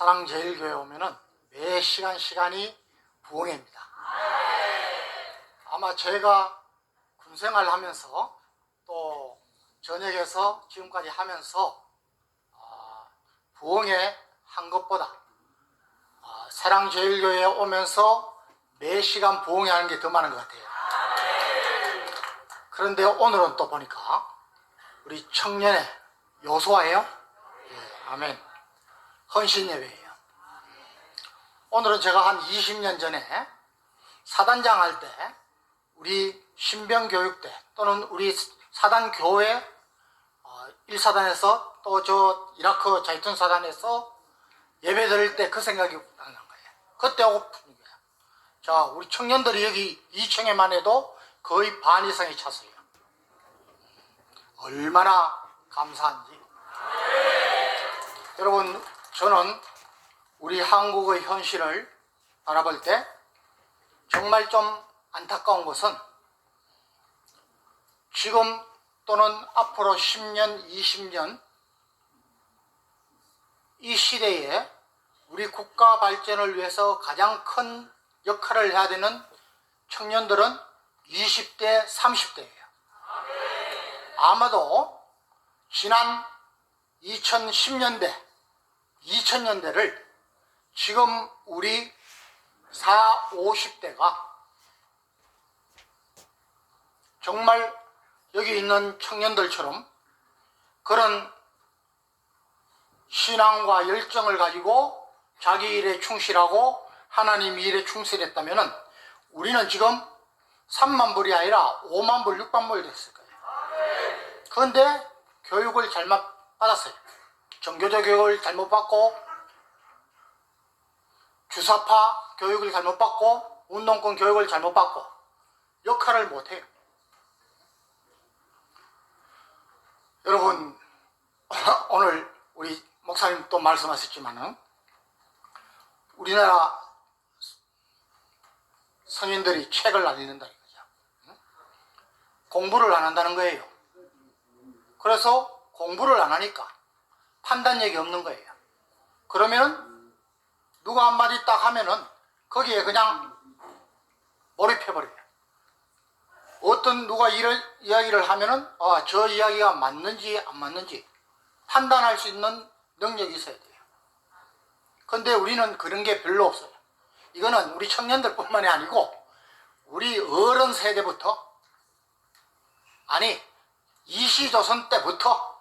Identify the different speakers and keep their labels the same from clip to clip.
Speaker 1: 사랑제일교회 오면은 매 시간이 부흥회입니다. 아마 제가 군생활 하면서 또 전역에서 지금까지 하면서 부흥회 한 것보다 사랑제일교회에 오면서 매 시간 부흥회 하는 게 더 많은 것 같아요. 그런데 오늘은 또 보니까 우리 청년의 요소화예요. 예, 아멘. 헌신예배예요. 오늘은 제가 한 20년 전에 사단장 할 때 우리 신병교육대 또는 우리 사단교회 1사단에서 또 저 이라크 자이툰 사단에서 예배 드릴 때 그 생각이 나는 거예요. 그때 오고 푸는 거예요. 자, 우리 청년들이 여기 2층에만 해도 거의 반 이상이 찼어요. 얼마나 감사한지. 여러분, 저는 우리 한국의 현실을 바라볼 때 정말 좀 안타까운 것은 지금 또는 앞으로 10년, 20년 이 시대에 우리 국가 발전을 위해서 가장 큰 역할을 해야 되는 청년들은 20대, 30대예요. 아마도 지난 2010년대, 2000년대를 지금 우리 40, 50대가 정말 여기 있는 청년들처럼 그런 신앙과 열정을 가지고 자기 일에 충실하고 하나님 일에 충실했다면 우리는 지금 3만 불이 아니라 5만 불, 6만 불 됐을 거예요. 그런데 교육을 잘못 받았어요. 정교조 교육을 잘못 받고 주사파 교육을 잘못 받고 운동권 교육을 잘못 받고 역할을 못해요. 여러분, 오늘 우리 목사님 또 말씀하셨지만은 우리나라 성인들이 책을 안 읽는다는 거죠. 공부를 안 한다는 거예요. 그래서 공부를 안 하니까 판단력이 없는 거예요. 그러면 누가 한마디 딱 하면은 거기에 그냥 몰입해버려요. 어떤 누가 이야기를 하면은 저 이야기가 맞는지 안 맞는지 판단할 수 있는 능력이 있어야 돼요. 근데 우리는 그런 게 별로 없어요. 이거는 우리 청년들 뿐만이 아니고 우리 어른 세대부터, 아니 이시조선 때부터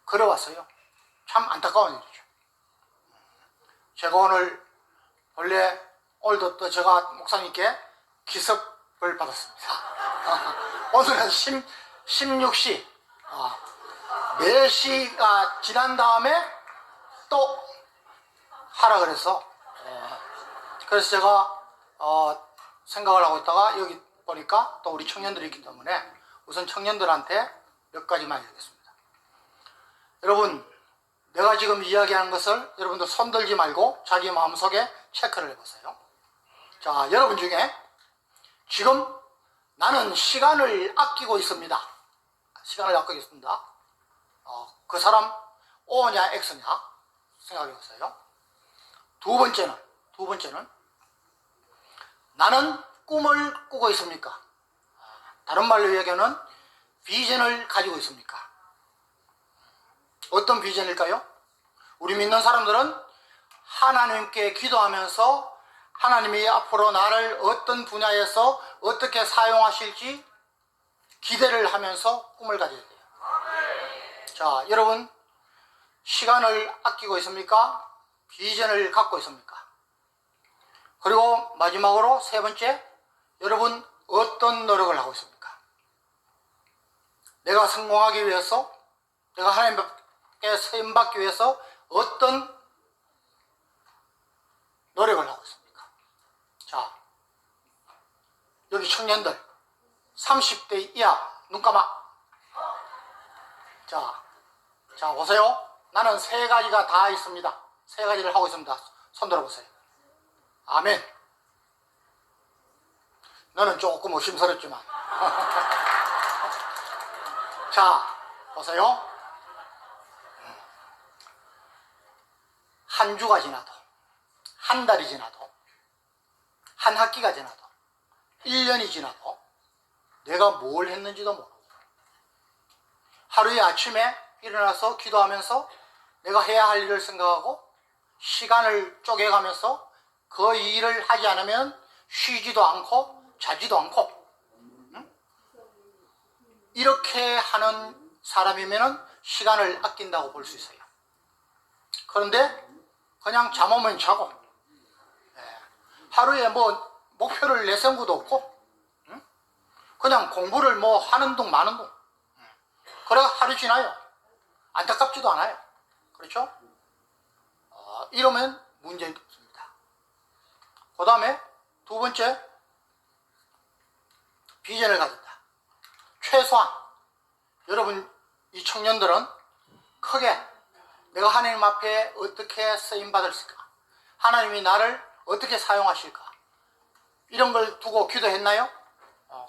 Speaker 1: 그래왔어요. 참 안타까운 일이죠. 제가 오늘 원래 오늘도 또 제가 목사님께 기습을 받았습니다. 오늘은 16시 4시가 지난 다음에 또 하라 그래서 그래서 제가 생각을 하고 있다가 여기 보니까 또 우리 청년들이 있기 때문에 우선 청년들한테 몇 가지만 얘기하겠습니다. 여러분, 내가 지금 이야기하는 것을 여러분들 손들지 말고 자기 마음속에 체크를 해보세요. 자, 여러분 중에 지금 나는 시간을 아끼고 있습니다. 시간을 아끼고 있습니다. 그 사람 O냐 X냐 생각해 보세요. 두 번째는 나는 꿈을 꾸고 있습니까? 다른 말로 얘기하면 비전을 가지고 있습니까? 어떤 비전일까요? 우리 믿는 사람들은 하나님께 기도하면서 하나님이 앞으로 나를 어떤 분야에서 어떻게 사용하실지 기대를 하면서 꿈을 가져야 돼요. 자, 여러분, 시간을 아끼고 있습니까? 비전을 갖고 있습니까? 그리고 마지막으로 세 번째, 여러분 어떤 노력을 하고 있습니까? 내가 성공하기 위해서, 내가 하나님께 쓰임받기 위해서 어떤 노력을 하고 있습니까? 자, 여기 청년들 30대 이하 눈 감아. 자 보세요. 나는 세 가지가 다 있습니다. 세 가지를 하고 있습니다. 손 들어보세요. 아멘. 너는 조금 의심스럽지만 자, 보세요. 한 주가 지나도, 한 달이 지나도, 한 학기가 지나도, 1년이 지나도 내가 뭘 했는지도 모르고, 하루에 아침에 일어나서 기도하면서 내가 해야 할 일을 생각하고 시간을 쪼개가면서 그 일을 하지 않으면 쉬지도 않고 자지도 않고, 이렇게 하는 사람이면 시간을 아낀다고 볼 수 있어요. 그런데 그냥 잠 오면 자고, 하루에 뭐 목표를 내세운 것도 없고, 그냥 공부를 뭐 하는 둥 마는 둥, 그래 하루 지나요. 안타깝지도 않아요. 그렇죠? 이러면 문제는 없습니다. 그 다음에 두 번째, 비전을 가진다. 최소한 여러분 이 청년들은 크게 내가 하나님 앞에 어떻게 쓰임받을까, 하나님이 나를 어떻게 사용하실까, 이런 걸 두고 기도했나요?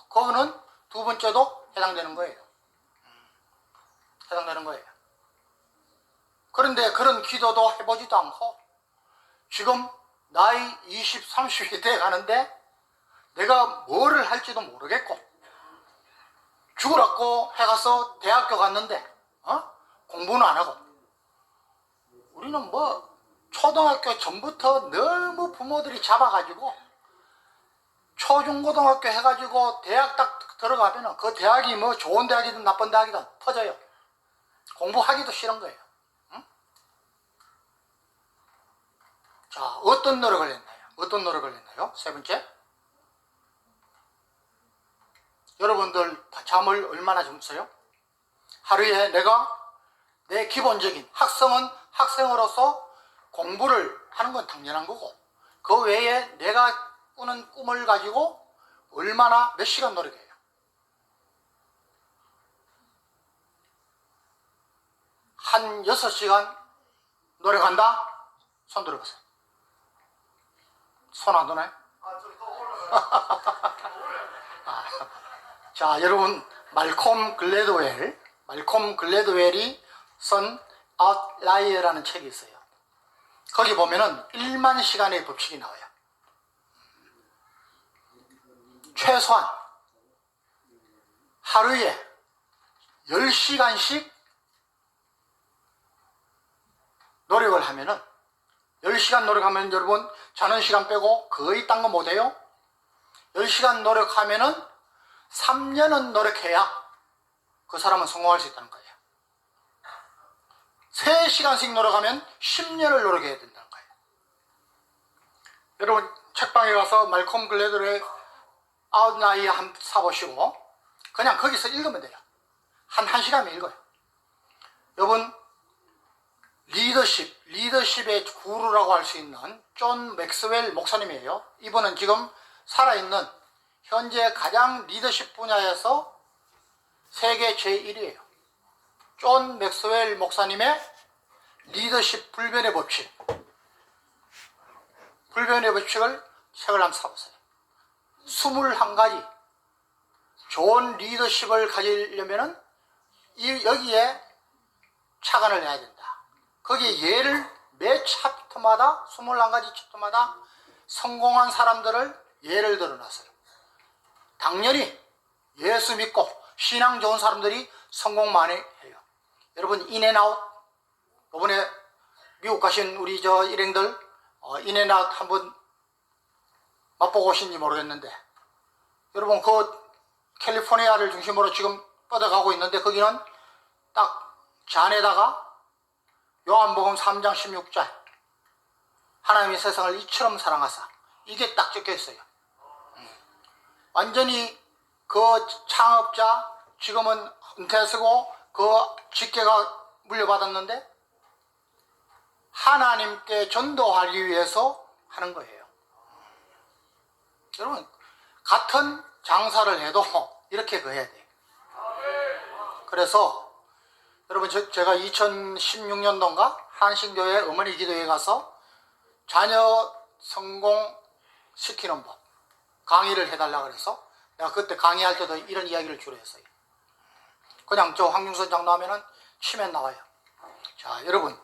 Speaker 1: 그거는 두 번째도 해당되는 거예요. 해당되는 거예요. 그런데 그런 기도도 해보지도 않고 지금 나이 20, 30이 돼 가는데 내가 뭐를 할지도 모르겠고, 죽으라고 해가서 대학교 갔는데 공부는 안 하고, 우리는 뭐 초등학교 전부터 너무 부모들이 잡아가지고 초중고등학교 해가지고 대학 딱 들어가면 그 대학이 뭐 좋은 대학이든 나쁜 대학이든 터져요. 공부하기도 싫은 거예요. 자, 어떤 노력을 했나요? 어떤 노력을 했나요? 세 번째, 여러분들 잠을 얼마나 주무세요? 하루에 내가 내 기본적인, 학생은 학생으로서 공부를 하는 건 당연한 거고, 그 외에 내가 꾸는 꿈을 가지고 얼마나 몇 시간 노력해요? 한 6시간 노력한다? 손 들어보세요. 손 안 드나요? 자, 여러분, 말콤 글래드웰이 쓴 아웃라이어라는 책이 있어요. 거기 보면은 1만 시간의 법칙이 나와요. 최소한 하루에 10시간씩 노력을 하면은, 10시간 노력하면 여러분 자는 시간 빼고 거의 딴 거 못해요. 10시간 노력하면은 3년은 노력해야 그 사람은 성공할 수 있다는 거예요. 3시간씩 노력하면 10년을 노력해야 된다는 거예요. 여러분 책방에 가서 말콤 글래드의 아웃라이어 한번 사보시고 그냥 거기서 읽으면 돼요. 한 1시간이면 읽어요. 여러분, 리더십의 구루라고 할 수 있는 존 맥스웰 목사님이에요. 이분은 지금 살아있는 현재 가장 리더십 분야에서 세계 제1위에요. 존 맥스웰 목사님의 리더십 불변의 법칙을 책을 한번 사보세요. 21가지 좋은 리더십을 가지려면 여기에 착안을 해야 된다. 거기에 예를 매 챕터마다 21가지 챕터마다 성공한 사람들을 예를 들어놨어요. 당연히 예수 믿고 신앙 좋은 사람들이 성공 많이 해요. 여러분 인앤아웃, 이번에 미국 가신 우리 저 일행들 인앤아웃 한번 맛보고 오신지 모르겠는데, 여러분 그 캘리포니아를 중심으로 지금 뻗어가고 있는데 거기는 딱 잔에다가 요한복음 3장 16절 하나님이 세상을 이처럼 사랑하사, 이게 딱 적혀 있어요. 완전히 그 창업자 지금은 은퇴하시고 그 직계가 물려받았는데 하나님께 전도하기 위해서 하는 거예요. 여러분 같은 장사를 해도 이렇게 해야 돼요. 그래서 여러분 제가 2016년도인가 한신교회 어머니 기도회에 가서 자녀 성공시키는 법 강의를 해달라 그래서 내가 그때 강의할 때도 이런 이야기를 주로 했어요. 그냥 저 황중선 장로 하면은 치면 나와요. 자, 여러분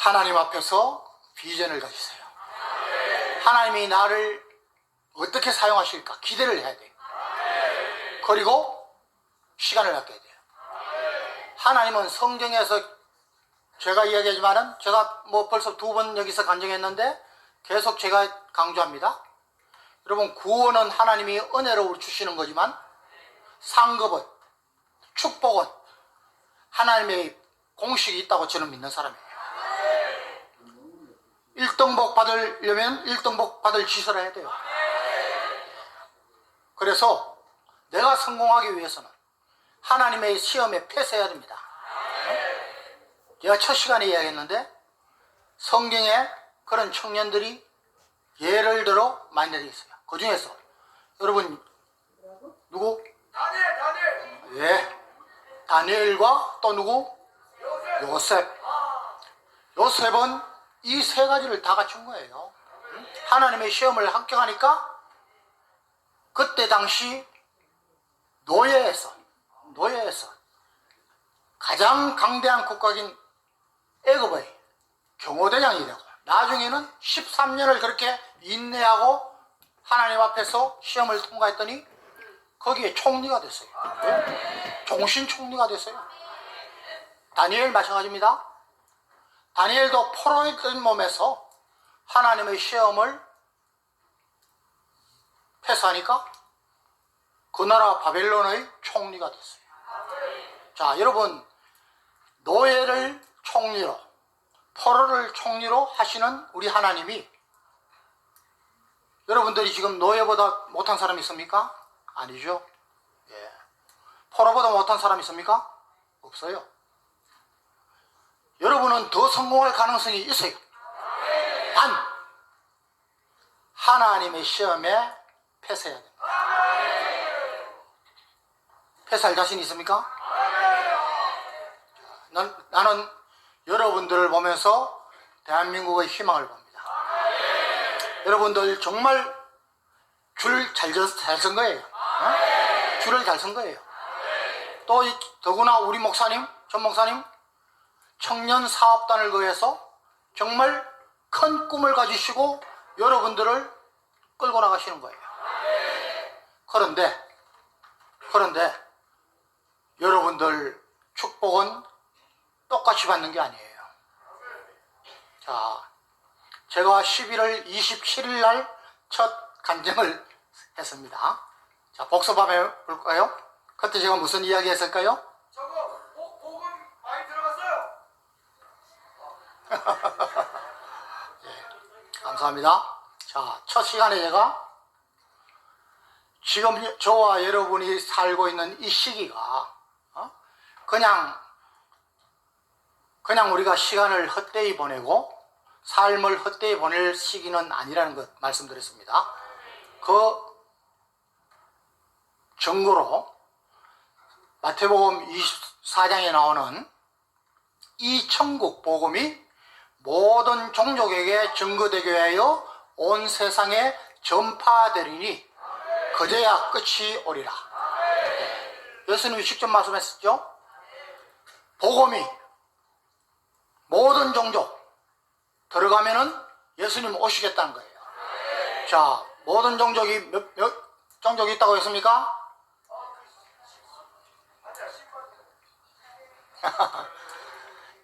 Speaker 1: 하나님 앞에서 비전을 가지세요. 하나님이 나를 어떻게 사용하실까 기대를 해야 돼요. 그리고 시간을 아껴야 돼요. 하나님은 성경에서 제가 이야기하지만은 제가 뭐 벌써 2번 여기서 간증했는데 계속 제가 강조합니다. 여러분, 구원은 하나님이 은혜로 주시는 거지만 상급은, 축복은 하나님의 공식이 있다고 저는 믿는 사람이에요. 1등복 받으려면 1등복 받을 짓을 해야 돼요. 그래서 내가 성공하기 위해서는 하나님의 시험에 패스해야 됩니다. 제가 첫 시간에 이야기했는데 성경에 그런 청년들이 예를 들어 많이 되어 있어요. 그 중에서 여러분 누구? 다니엘. 예, 다니엘과 또 누구? 요셉. 요셉은 이 세 가지를 다 갖춘 거예요. 하나님의 시험을 합격하니까 그때 당시 노예에서 가장 강대한 국가인 애굽의 경호대장이 되고 나중에는 13년을 그렇게 인내하고 하나님 앞에서 시험을 통과했더니 거기에 총리가 됐어요. 종신 총리가 됐어요. 다니엘 마찬가지입니다. 다니엘도 포로의 몸에서 하나님의 시험을 패스하니까 그 나라 바벨론의 총리가 됐어요. 자, 여러분, 노예를 총리로, 포로를 총리로 하시는 우리 하나님이 여러분들이 지금 노예보다 못한 사람이 있습니까? 아니죠. 예. 포로보다 못한 사람이 있습니까? 없어요. 여러분은 더 성공할 가능성이 있어요. 단 하나님의 시험에 패스해야 됩니다. 패스할 자신 있습니까? 나는 여러분들을 보면서 대한민국의 희망을 봅니다. 여러분들 정말 줄 잘 쓴 거예요. 줄을 잘 쓴 거예요. 또 더구나 우리 목사님, 전 목사님 청년 사업단을 거해서 정말 큰 꿈을 가지시고 여러분들을 끌고 나가시는 거예요. 그런데 여러분들 축복은 똑같이 받는 게 아니에요. 자, 제가 11월 27일 날 첫 간증을 했습니다. 자, 복습해 볼까요? 그때 제가 무슨 이야기 했을까요?
Speaker 2: 저거 복음 많이 들어갔어요.
Speaker 1: 예, 감사합니다. 자, 첫 시간에 제가 지금 저와 여러분이 살고 있는 이 시기가 그냥 우리가 시간을 헛되이 보내고 삶을 헛되이 보낼 시기는 아니라는 것 말씀드렸습니다. 그 증거로 마태복음 24장에 나오는 이 천국 복음이 모든 종족에게 증거되게 하여 온 세상에 전파되리니 그제야 끝이 오리라. 예수님이 직접 말씀했었죠. 복음이 모든 종족 들어가면은 예수님 오시겠다는 거예요. 자, 모든 종족이 몇 종족이 있다고 했습니까?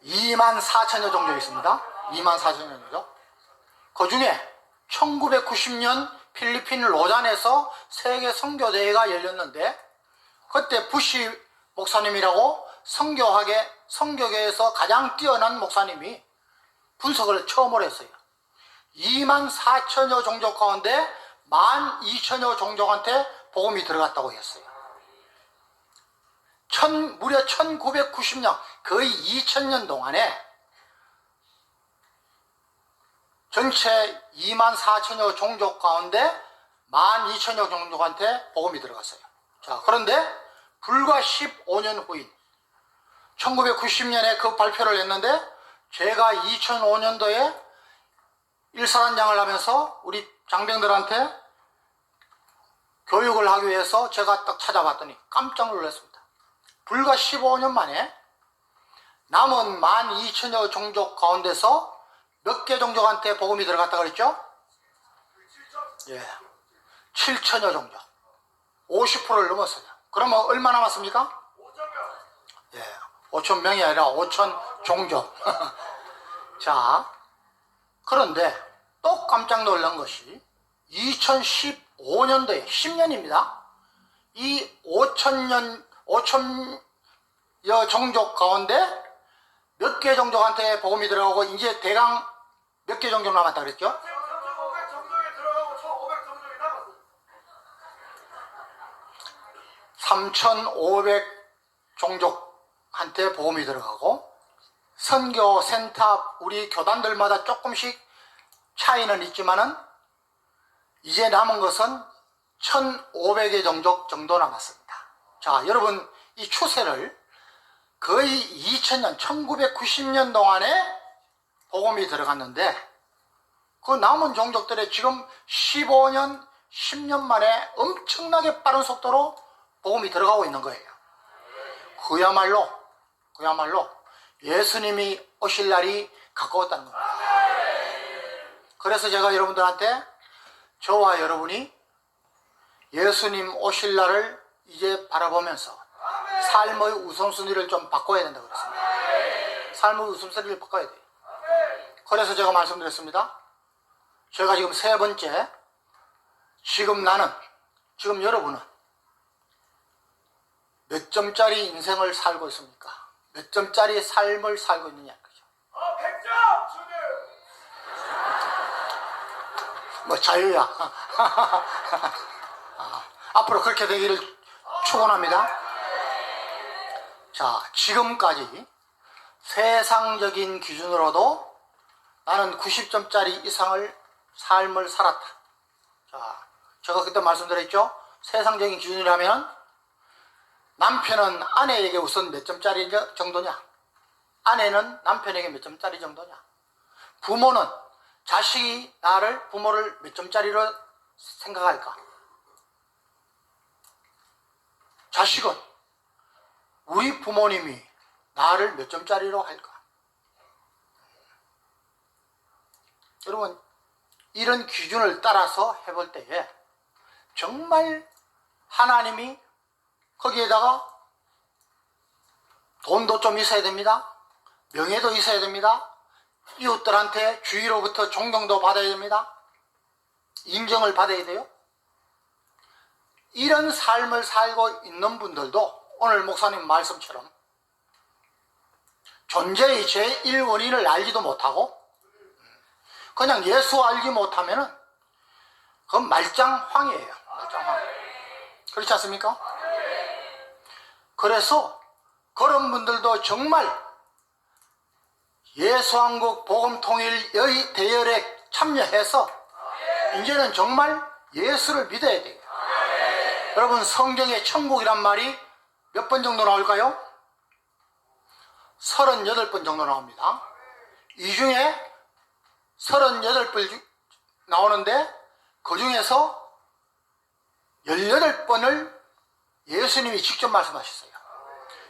Speaker 1: 24,000여 종족이 있습니다. 24,000여 종족. 그 중에 1990년 필리핀 로잔에서 세계 선교대회가 열렸는데 그때 부시 목사님이라고 선교계에서 가장 뛰어난 목사님이 분석을 처음으로 했어요. 24,000여 종족 가운데 12,000여 종족한테 복음이 들어갔다고 했어요. 무려 1990년, 거의 2000년 동안에 전체 24,000여 종족 가운데 12,000여 종족한테 복음이 들어갔어요. 자, 그런데 불과 15년 후인 1990년에 그 발표를 했는데 제가 2005년도에 일사단장을 하면서 우리 장병들한테 교육을 하기 위해서 제가 딱 찾아봤더니 깜짝 놀랐습니다. 불과 15년 만에 남은 12,000여 종족 가운데서 몇 개 종족한테 복음이 들어갔다 그랬죠? 예, 7,000여 종족. 50%를 넘었어요. 그러면 얼마 남았습니까?
Speaker 2: 5,000명.
Speaker 1: 예, 5,000명이 아니라 5,000 종족. 자, 그런데 또 깜짝 놀란 것이 2015년도에 10년입니다. 이 5,000여 종족 가운데 몇 개 종족한테 복음이 들어가고 이제 대강 몇 개 종족 남았다 그랬죠?
Speaker 2: 3,500 정도에 들어가고 1,500 정도에 남았어요.
Speaker 1: 3,500 종족한테 복음이 들어가고 선교 센터 우리 교단들마다 조금씩 차이는 있지만은 이제 남은 것은 1,500의 종족 정도 남았습니다. 자, 여러분 이 추세를 거의 2000년, 1990년 동안에 복음이 들어갔는데 그 남은 종족들의 지금 15년, 10년 만에 엄청나게 빠른 속도로 복음이 들어가고 있는 거예요. 그야말로 예수님이 오실 날이 가까웠다는 겁니다. 그래서 제가 여러분들한테 저와 여러분이 예수님 오실 날을 이제 바라보면서 삶의 우선순위를 좀 바꿔야 된다고 그랬습니다. 삶의 우선순위를 바꿔야 돼요. 그래서 제가 말씀드렸습니다. 제가 지금 세 번째, 지금 여러분은 몇 점짜리 인생을 살고 있습니까? 몇 점짜리 삶을 살고 있느냐 그죠?
Speaker 2: 100점 주님.
Speaker 1: 뭐 자유야. 앞으로 그렇게 되기를 축원합니다. 자, 지금까지 세상적인 기준으로도 나는 90점짜리 이상을 삶을 살았다. 자, 제가 그때 말씀드렸죠? 세상적인 기준이라면 남편은 아내에게 우선 몇 점짜리 정도냐? 아내는 남편에게 몇 점짜리 정도냐? 부모는 자식이 부모를 몇 점짜리로 생각할까? 자식은 우리 부모님이 나를 몇 점짜리로 할까? 여러분, 이런 기준을 따라서 해볼 때에 정말 하나님이 거기에다가 돈도 좀 있어야 됩니다. 명예도 있어야 됩니다. 이웃들한테 주위로부터 존경도 받아야 됩니다. 인정을 받아야 돼요. 이런 삶을 살고 있는 분들도 오늘 목사님 말씀처럼 존재의 제1원인을 알지도 못하고 그냥 예수 알지 못하면은 그건 말짱황이에요. 말짱황. 그렇지 않습니까? 그래서 그런 분들도 정말 예수한국 복음통일의 대열에 참여해서 이제는 정말 예수를 믿어야 돼요. 여러분, 성경에 천국이란 말이 몇 번 정도 나올까요? 38번 정도 나옵니다. 이 중에 38번 나오는데 그 중에서 18번을 예수님이 직접 말씀하셨어요.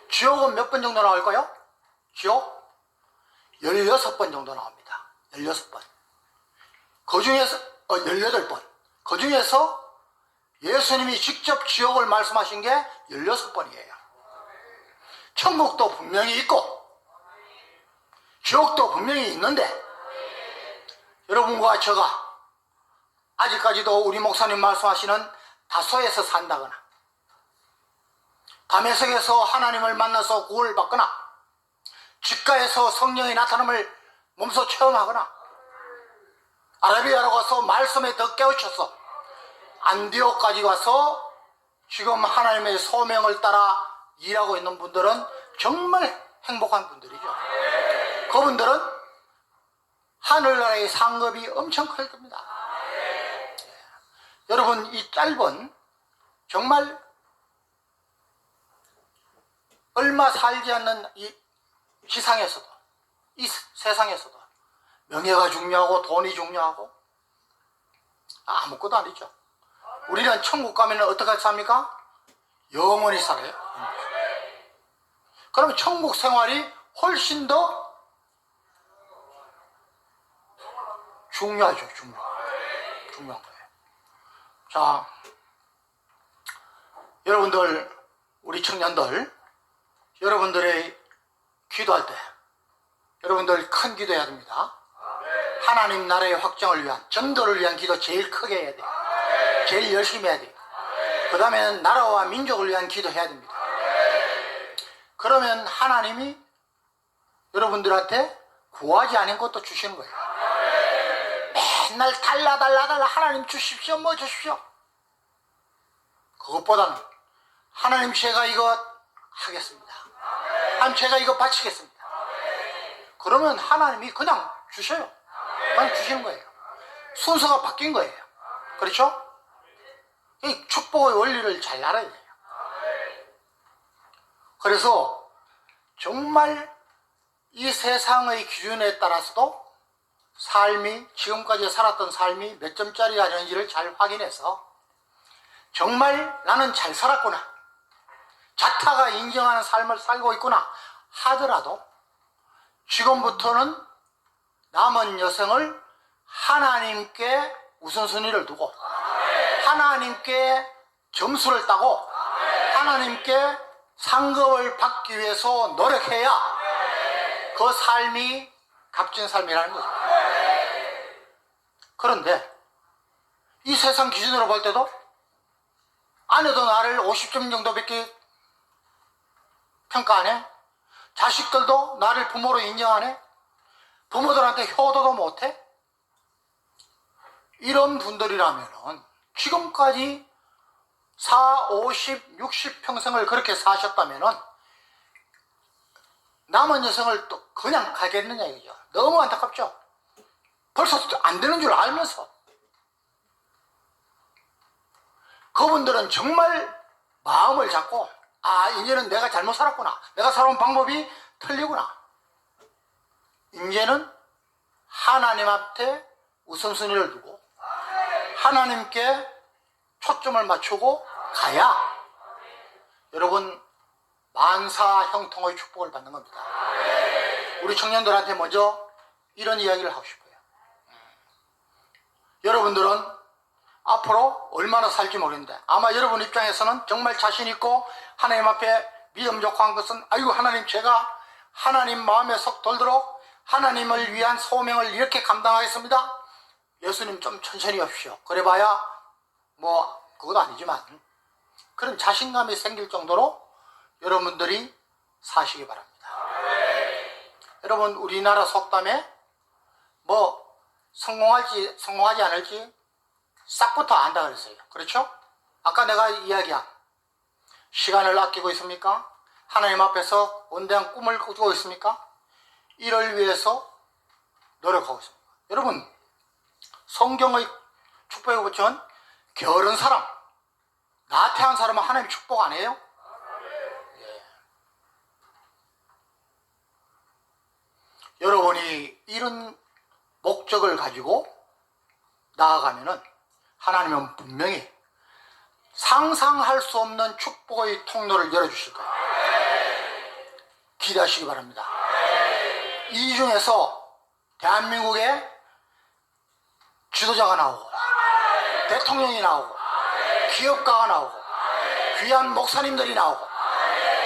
Speaker 1: 지옥은 몇 번 정도 나올까요? 지옥 16번 정도 나옵니다. 16번. 그 중에서 18번. 그 중에서 예수님이 직접 지옥을 말씀하신 게 16번이에요. 천국도 분명히 있고 지옥도 분명히 있는데 여러분과 저가 아직까지도 우리 목사님 말씀하시는 다소에서 산다거나 담에색에서 하나님을 만나서 구원을 받거나 직가에서 성령의 나타남을 몸소 체험하거나 아라비아로 가서 말씀에 더 깨우쳐서 안디옥까지 가서 지금 하나님의 소명을 따라 일하고 있는 분들은 정말 행복한 분들이죠. 그분들은 하늘나라의 상급이 엄청 클 겁니다. 여러분, 이 짧은 정말 얼마 살지 않는 이 지상에서도 이 세상에서도 명예가 중요하고 돈이 중요하고 아무것도 아니죠. 우리는 천국 가면 어떻게 삽니까? 영원히 살아요. 그러면 천국 생활이 훨씬 더 중요하죠. 중요한 거예요. 자, 여러분들, 우리 청년들, 여러분들의 기도할 때 여러분들 큰 기도해야 됩니다. 하나님 나라의 확장을 위한, 전도를 위한 기도 제일 크게 해야 돼요. 제일 열심히 해야 돼요. 그 다음에는 나라와 민족을 위한 기도해야 됩니다. 그러면 하나님이 여러분들한테 구하지 않은 것도 주시는 거예요. 맨날 달라 하나님 주십시오, 뭐 주십시오. 그것보다는 하나님 제가 이거 하겠습니다. 하나님 제가 이거 바치겠습니다. 그러면 하나님이 그냥 주셔요. 그냥 주시는 거예요. 순서가 바뀐 거예요. 그렇죠? 이 축복의 원리를 잘 알아야 돼요. 그래서 정말 이 세상의 기준에 따라서도 삶이, 지금까지 살았던 삶이 몇 점짜리가 되는지를 잘 확인해서 정말 나는 잘 살았구나, 자타가 인정하는 삶을 살고 있구나 하더라도 지금부터는 남은 여생을 하나님께 우선순위를 두고 하나님께 점수를 따고 하나님께 상급을 받기 위해서 노력해야 그 삶이 값진 삶이라는 거죠. 그런데 이 세상 기준으로 볼 때도 아내도 나를 50점 정도밖에 평가 안 해. 자식들도 나를 부모로 인정 안 해. 부모들한테 효도도 못 해. 이런 분들이라면 지금까지 40, 50, 60 평생을 그렇게 사셨다면 남은 여생을 또 그냥 가겠느냐 이거죠. 너무 안타깝죠. 벌써 안 되는 줄 알면서 그분들은 정말 마음을 잡고, 아, 이제는 내가 잘못 살았구나, 내가 살아온 방법이 틀리구나, 이제는 하나님 앞에 우선순위를 두고 하나님께 초점을 맞추고 가야 여러분 만사 형통의 축복을 받는 겁니다. 우리 청년들한테 먼저 이런 이야기를 하고 싶어요. 여러분들은 앞으로 얼마나 살지 모르는데 아마 여러분 입장에서는 정말 자신 있고 하나님 앞에 믿음 좋고 한 것은, 아이고 하나님, 제가 하나님 마음에 속 돌도록 하나님을 위한 소명을 이렇게 감당하겠습니다. 예수님 좀 천천히 하십시오. 그래봐야 뭐 그것도 아니지만 그런 자신감이 생길 정도로 여러분들이 사시기 바랍니다. 여러분, 우리나라 속담에 뭐 성공할지 성공하지 않을지 싹부터 안다 그랬어요. 그렇죠? 아까 내가 이야기한 시간을 아끼고 있습니까? 하나님 앞에서 원대한 꿈을 꾸고 있습니까? 이를 위해서 노력하고 있습니다. 여러분, 성경의 축복의 부처는 게으른 사람, 나태한 사람은 하나님 축복 안 해요? 예. 여러분이 이런 목적을 가지고 나아가면은 하나님은 분명히 상상할 수 없는 축복의 통로를 열어주실 거예요. 기대하시기 바랍니다. 이 중에서 대한민국에 지도자가 나오고 대통령이 나오고 기업가가 나오고 귀한 목사님들이 나오고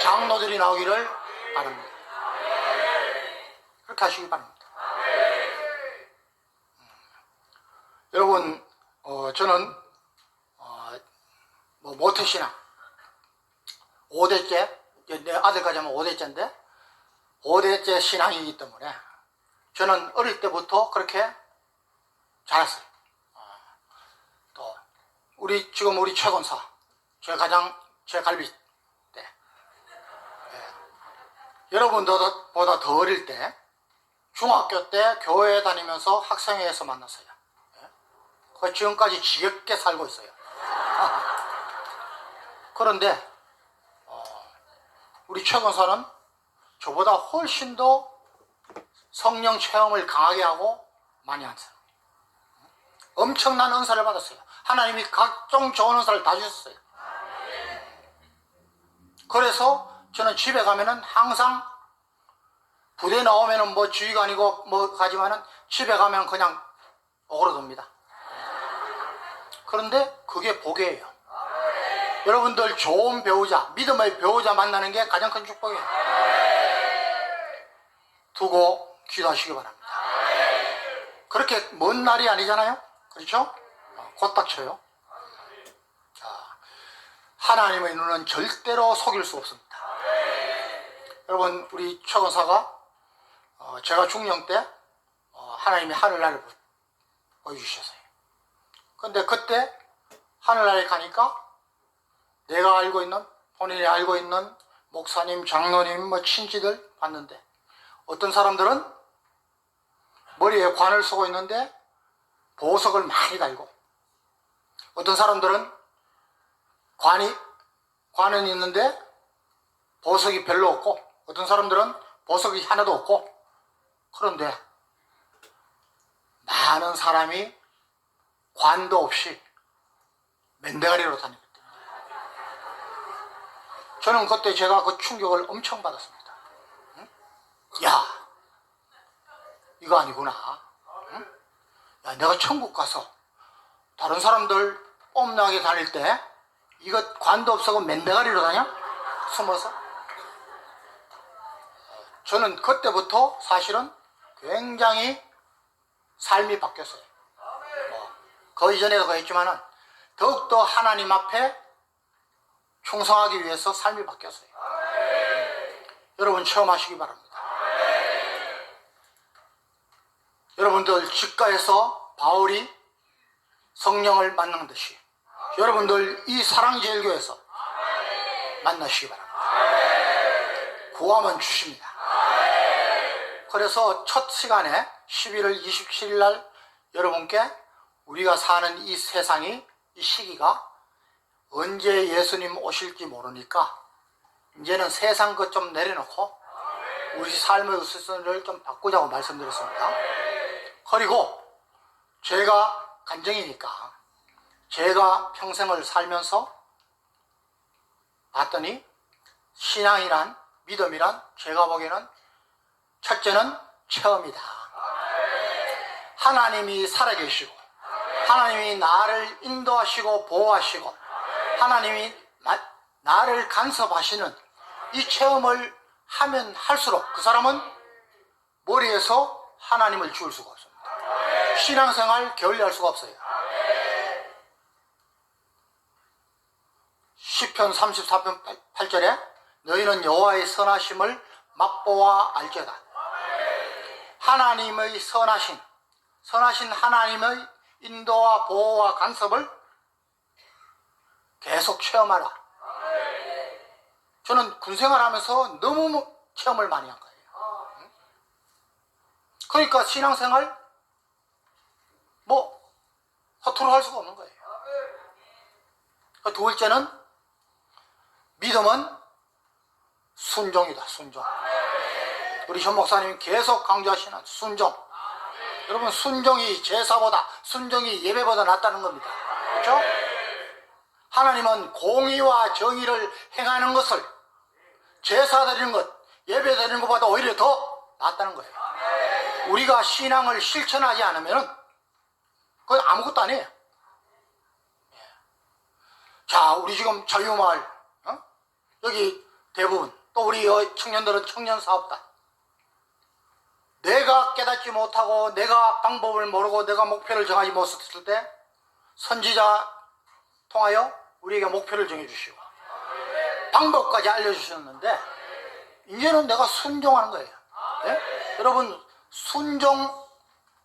Speaker 1: 장로들이 나오기를 바랍니다. 그렇게 하시기 바랍니다. 여러분, 저는 뭐 모태신앙 5대째, 내 아들까지 하면 5대째인데 5대째 신앙이기 때문에 저는 어릴 때부터 그렇게 자랐어요. 또 지금 우리 최건사, 제 갈비 때, 여러분들보다 더 어릴 때 중학교 때 교회 다니면서 학생회에서 만났어요. 지금까지 지겹게 살고 있어요. 그런데 우리 최건사는 저보다 훨씬 더 성령 체험을 강하게 하고 많이 한 사람. 엄청난 은사를 받았어요. 하나님이 각종 좋은 은사를 다 주셨어요. 그래서 저는 집에 가면은 항상 부대 나오면은 뭐 지휘관이고 뭐 가지만은 집에 가면 그냥 오그러듭니다. 그런데 그게 복이에요. 여러분들 좋은 배우자, 믿음의 배우자 만나는 게 가장 큰 축복이에요. 두고 기도하시기 바랍니다. 그렇게 먼 날이 아니잖아요. 그렇죠? 곧 닥쳐요. 자, 하나님의 눈은 절대로 속일 수 없습니다. 여러분, 우리 최 권사가 제가 중령 때 하나님이 하늘나라를 보여주셨어요. 근데 그때 하늘나라에 가니까 내가 알고 있는, 본인이 알고 있는 목사님, 장로님, 뭐 친지들 봤는데 어떤 사람들은 머리에 관을 쓰고 있는데 보석을 많이 달고, 어떤 사람들은 관은 있는데 보석이 별로 없고, 어떤 사람들은 보석이 하나도 없고, 그런데 많은 사람이 관도 없이 맨대가리로 다녔기 때문에 저는 그때 제가 그 충격을 엄청 받았습니다. 응? 야, 이거 아니구나. 응? 야, 내가 천국 가서 다른 사람들 뽐나게 다닐 때 이거 관도 없어고 맨대가리로 다녀? 숨어서? 저는 그때부터 사실은 굉장히 삶이 바뀌었어요. 그 이전에도 그랬지만은 더욱더 하나님 앞에 충성하기 위해서 삶이 바뀌었어요. 여러분 체험하시기 바랍니다. 여러분들 집가에서 바울이 성령을 만난 듯이 여러분들 이 사랑제일교회에서 만나시기 바랍니다. 구하면 주십니다. 그래서 첫 시간에 11월 27일 날 여러분께 우리가 사는 이 세상이, 이 시기가 언제 예수님 오실지 모르니까 이제는 세상 것 좀 내려놓고 우리 삶의 우선순위를 좀 바꾸자고 말씀드렸습니다. 그리고 제가 간증이니까 제가 평생을 살면서 봤더니 신앙이란, 믿음이란 제가 보기에는 첫째는 체험이다. 하나님이 살아계시고 하나님이 나를 인도하시고 보호하시고 하나님이 나를 간섭하시는 이 체험을 하면 할수록 그 사람은 머리에서 하나님을 지울 수가 없습니다. 신앙생활 게을리할 수가 없어요. 시편 34편 8절에 너희는 여호와의 선하심을 맛보아 알지어다. 하나님의 선하신 하나님의 인도와 보호와 간섭을 계속 체험하라. 저는 군생활하면서 너무 체험을 많이 한 거예요. 그러니까 신앙생활 뭐 허투루 할 수가 없는 거예요. 두 번째는 믿음은 순종이다. 순종. 우리 현 목사님이 계속 강조하시는 순종. 여러분, 순종이 제사보다, 순종이 예배보다 낫다는 겁니다. 그렇죠? 하나님은 공의와 정의를 행하는 것을 제사 드리는 것, 예배 드리는 것보다 오히려 더 낫다는 거예요. 우리가 신앙을 실천하지 않으면 그건 아무것도 아니에요. 자, 우리 지금 자유마을, 여기 대부분, 또 우리 청년들은 청년사업단. 내가 깨닫지 못하고 내가 방법을 모르고 내가 목표를 정하지 못했을 때 선지자 통하여 우리에게 목표를 정해주시고 방법까지 알려주셨는데 이제는 내가 순종하는 거예요. 네? 여러분, 순종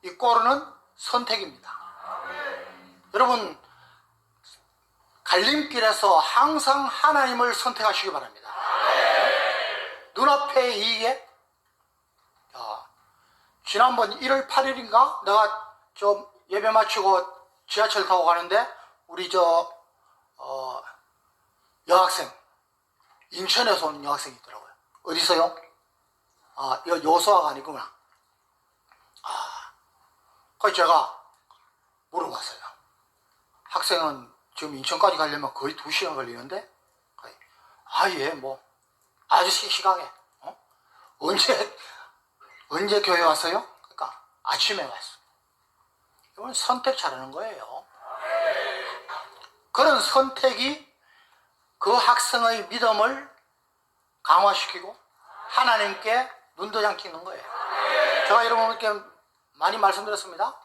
Speaker 1: 이꼬르는 선택입니다. 여러분, 갈림길에서 항상 하나님을 선택하시기 바랍니다. 네? 눈앞의 이익에 지난번 1월 8일인가 내가 좀 예배 마치고 지하철 타고 가는데 우리 여학생, 인천에서 온 여학생이 있더라고요. 어디서요? 여수아가 아니구나. 그래서 제가 물어봤어요. 학생은 지금 인천까지 가려면 거의 2시간 걸리는데? 예, 뭐 아주 씩씩하게 언제 언제 교회 왔어요? 그러니까 아침에 왔어. 이건 선택 잘하는 거예요. 그런 선택이 그 학생의 믿음을 강화시키고 하나님께 눈도장 찍는 거예요. 제가 여러분께 많이 말씀드렸습니다.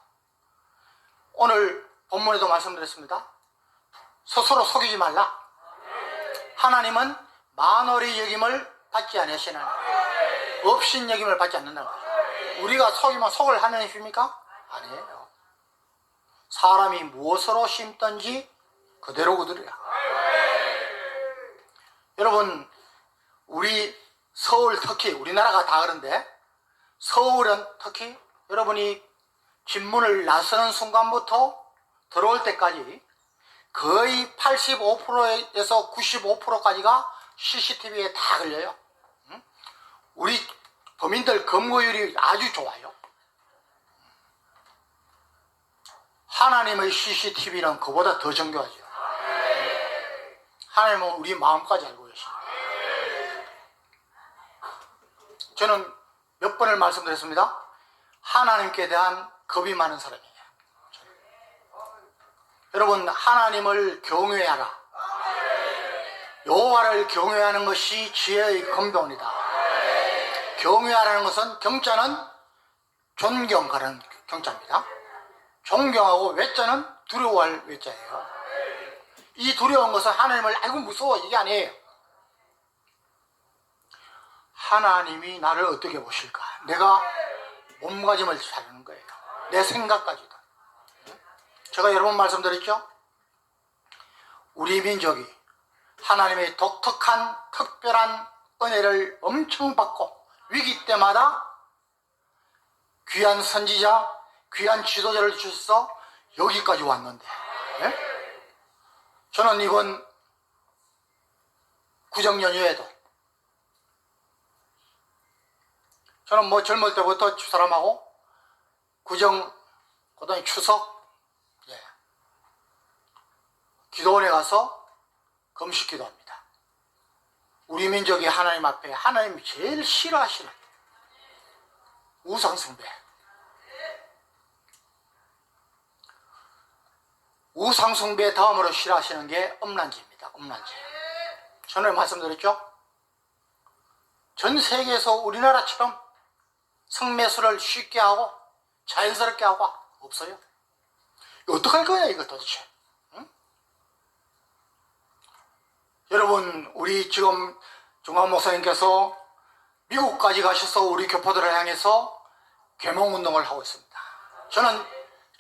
Speaker 1: 오늘 본문에도 말씀드렸습니다. 스스로 속이지 말라. 하나님은 만월의 여김을 받지 않으시는, 없인 여김을 받지 않는다는 거죠. 우리가 속이면 속을 하느님입니까? 아니에요. 사람이 무엇으로 심든지 그대로 거두리라. 여러분, 우리 서울, 특히 우리나라가 다 그런데 서울은 특히 여러분이 집문을 나서는 순간부터 들어올 때까지 거의 85%에서 95%까지가 CCTV에 다 걸려요. 우리 범인들 검거율이 아주 좋아요. 하나님의 CCTV는 그보다 더 정교하죠. 하나님은 우리 마음까지 알고 계십니다. 저는 몇 번을 말씀드렸습니다. 하나님께 대한 겁이 많은 사람이에요. 여러분, 하나님을 경외하라. 여호와를 경외하는 것이 지혜의 근본이다. 경외하라는 것은 경자는 존경하는 경자입니다. 존경하고 외자는 두려워할 외자예요. 이 두려운 것은 하나님을 아이고 무서워 이게 아니에요. 하나님이 나를 어떻게 보실까? 내가 몸가짐을 잘하는 거예요. 내 생각까지도. 제가 여러 번 말씀드렸죠? 우리 민족이 하나님의 독특한 특별한 은혜를 엄청 받고 위기 때마다 귀한 선지자, 귀한 지도자를 주셔서 여기까지 왔는데, 예? 저는 이번 구정연휴에도 저는 뭐 젊을 때부터 사람하고 구정, 그다음에 추석, 예, 기도원에 가서 금식 기도합니다. 우리 민족이 하나님 앞에 하나님이 제일 싫어하시는 우상숭배. 우상숭배 다음으로 싫어하시는 게 음란죄입니다. 음란죄. 전에 말씀드렸죠? 전 세계에서 우리나라처럼 성매수를 쉽게 하고 자연스럽게 하고 없어요. 어떡할 거야 이거 도대체? 응? 여러분, 우리 지금 종합 목사님께서 미국까지 가셔서 우리 교포들을 향해서 계몽운동을 하고 있습니다. 저는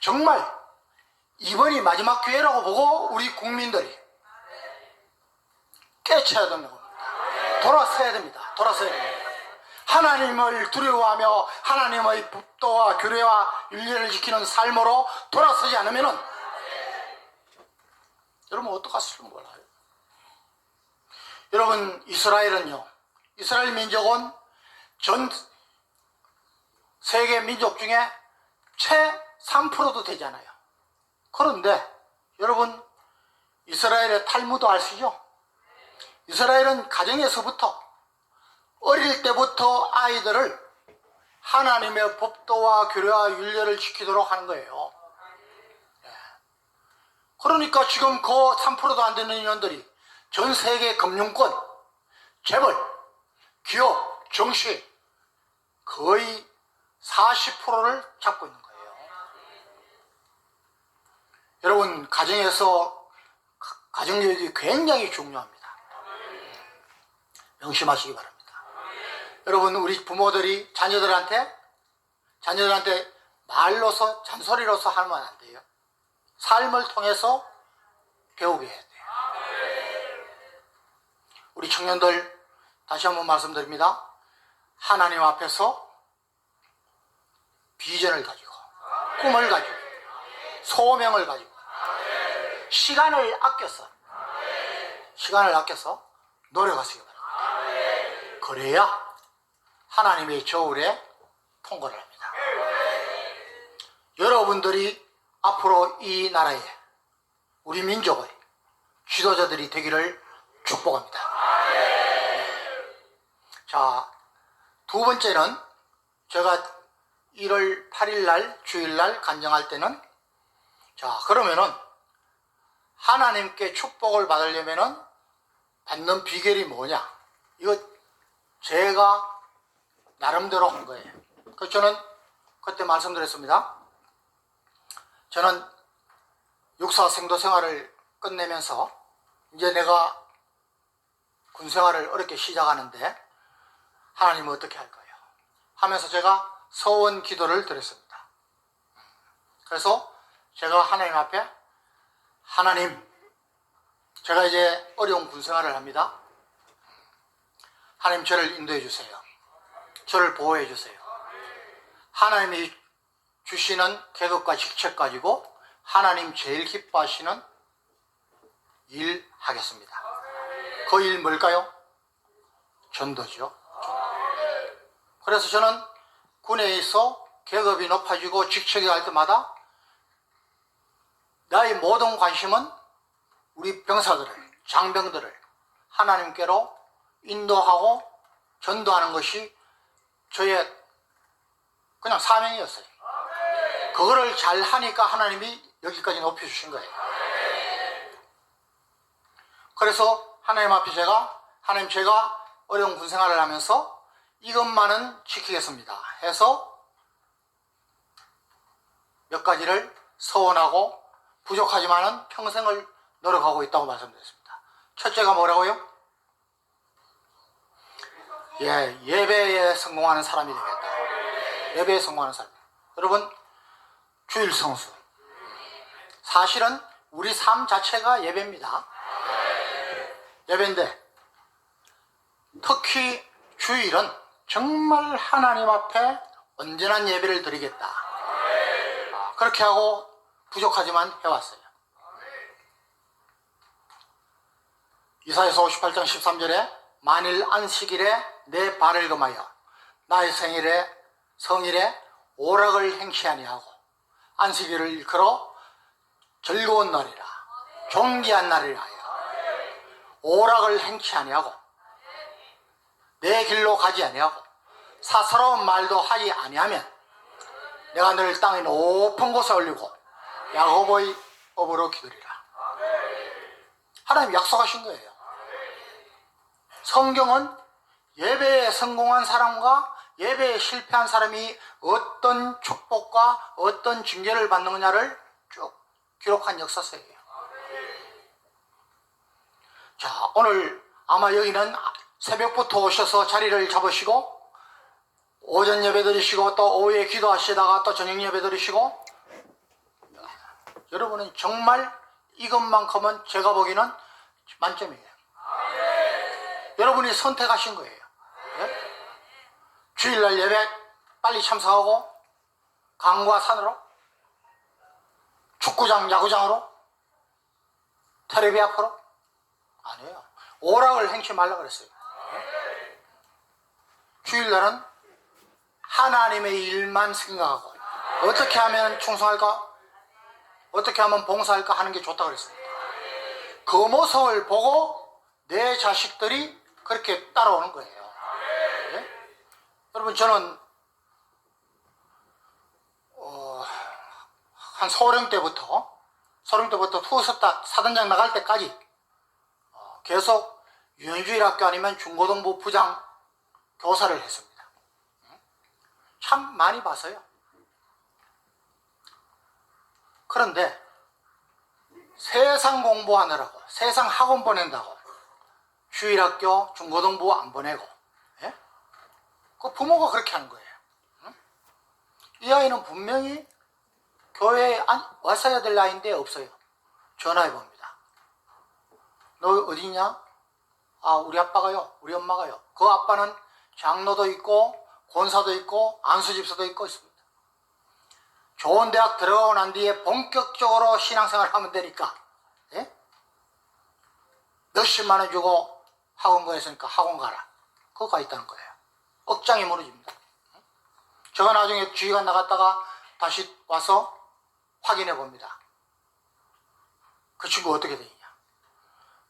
Speaker 1: 정말 이번이 마지막 기회라고 보고 우리 국민들이 깨쳐야 된다고 봅니다. 돌아서야 됩니다. 돌아서야 됩니다. 하나님을 두려워하며 하나님의 법도와 규례와 윤리를 지키는 삶으로 돌아서지 않으면 여러분 어떡하실지 몰라요. 여러분, 이스라엘은요, 이스라엘 민족은 전 세계 민족 중에 채 3%도 되지 않아요. 그런데 여러분, 이스라엘의 탈무드 아시죠? 이스라엘은 가정에서부터 어릴 때부터 아이들을 하나님의 법도와 규례와 윤례를 지키도록 하는 거예요. 그러니까 지금 그 3%도 안 되는 인원들이 전 세계 금융권, 재벌, 기업, 정치 거의 40%를 잡고 있는 거예요. 여러분, 가정에서 가정교육이 굉장히 중요합니다. 명심하시기 바랍니다. 여러분, 우리 부모들이 자녀들한테 말로서 잔소리로서 하면 안 돼요. 삶을 통해서 배우게 해야 돼요. 우리 청년들 다시 한번 말씀드립니다. 하나님 앞에서 비전을 가지고, 꿈을 가지고, 소명을 가지고, 시간을 아껴서 노력하시기 바랍니다. 그래야 하나님의 저울에 통과를 합니다. 여러분들이 앞으로 이 나라에 우리 민족의 지도자들이 되기를 축복합니다. 자, 두 번째는 제가 1월 8일 날 주일날 간증할 때는, 자 그러면은 하나님께 축복을 받으려면은 받는 비결이 뭐냐, 이거 제가 나름대로 한 거예요. 그래서 저는 그때 말씀드렸습니다. 저는 육사 생도 생활을 끝내면서 이제 내가 군 생활을 어렵게 시작하는데 하나님은 어떻게 할 거예요 하면서 제가 서원 기도를 드렸습니다. 그래서 제가 하나님 앞에, 하나님, 제가 이제 어려운 군 생활을 합니다. 하나님 저를 인도해 주세요. 저를 보호해 주세요. 하나님이 주시는 계급과 직책 가지고 하나님 제일 기뻐하시는 일 하겠습니다. 그 일 뭘까요? 전도죠. 그래서 저는 군에 있어 계급이 높아지고 직책이 갈 때마다 나의 모든 관심은 우리 병사들을, 장병들을 하나님께로 인도하고 전도하는 것이 저의 그냥 사명이었어요. 그거를 잘 하니까 하나님이 여기까지 높여주신 거예요. 그래서 하나님 앞에 하나님 제가 어려운 군 생활을 하면서 이것만은 지키겠습니다 해서 몇 가지를 서원하고 부족하지만은 평생을 노력하고 있다고 말씀드렸습니다. 첫째가 뭐라고요? 예배에 성공하는 사람이 되겠다. 예배에 성공하는 사람. 여러분, 주일 성수. 사실은 우리 삶 자체가 예배입니다. 예배인데 특히 주일은 정말 하나님 앞에 온전한 예배를 드리겠다. 그렇게 하고 부족하지만 해왔어요. 이사야서 58장 13절에 만일 안식일에 내 발을 금하여 나의 성일에 오락을 행치 아니하고 안식일을 일컬어 즐거운 날이라 존귀한 날이라 하여 오락을 행치 아니하고 내 길로 가지 아니하고 사사로운 말도 하지 아니하면 내가 너를 땅의 높은 곳에 올리고 야곱의 업으로 기르리라. 하나님 약속하신 거예요. 성경은 예배에 성공한 사람과 예배에 실패한 사람이 어떤 축복과 어떤 징계를 받는 거냐를 쭉 기록한 역사서예요. 자, 오늘 아마 여기는 새벽부터 오셔서 자리를 잡으시고 오전 예배 드리시고 또 오후에 기도하시다가 또 저녁 예배 드리시고, 여러분은 정말 이것만큼은 제가 보기에는 만점이에요. 여러분이 선택하신 거예요. 예? 주일날 예배 빨리 참석하고 강과 산으로, 축구장, 야구장으로, 텔레비 앞으로? 아니에요. 오락을 행치 말라 그랬어요. 예? 주일날은 하나님의 일만 생각하고 어떻게 하면 충성할까? 어떻게 하면 봉사할까 하는 게 좋다고 그랬습니다. 그 모습을 보고 내 자식들이 그렇게 따라오는 거예요. 예? 여러분, 저는 한 소령 때부터 투어서 사단장 나갈 때까지 계속 유년주일학교 아니면 중고등부 부장 교사를 했습니다. 참 많이 봤어요. 그런데 세상 공부하느라고, 세상 학원 보낸다고 주일학교, 중고등부 안 보내고, 예? 그 부모가 그렇게 하는 거예요. 응? 이 아이는 분명히 교회에 왔어야 될 나이인데 없어요. 전화해 봅니다. 너 어디냐? 아, 우리 아빠가요, 우리 엄마가요. 그 아빠는 장로도 있고 권사도 있고 안수집사도 있고 있습니다. 좋은 대학 들어가고 난 뒤에 본격적으로 신앙생활 하면 되니까, 예? 몇십만 원 주고 학원 가있으니까 학원 가라. 그거 가 있다는 거예요. 억장이 무너집니다. 제가 나중에 주의관 나갔다가 다시 와서 확인해 봅니다. 그 친구 어떻게 되냐?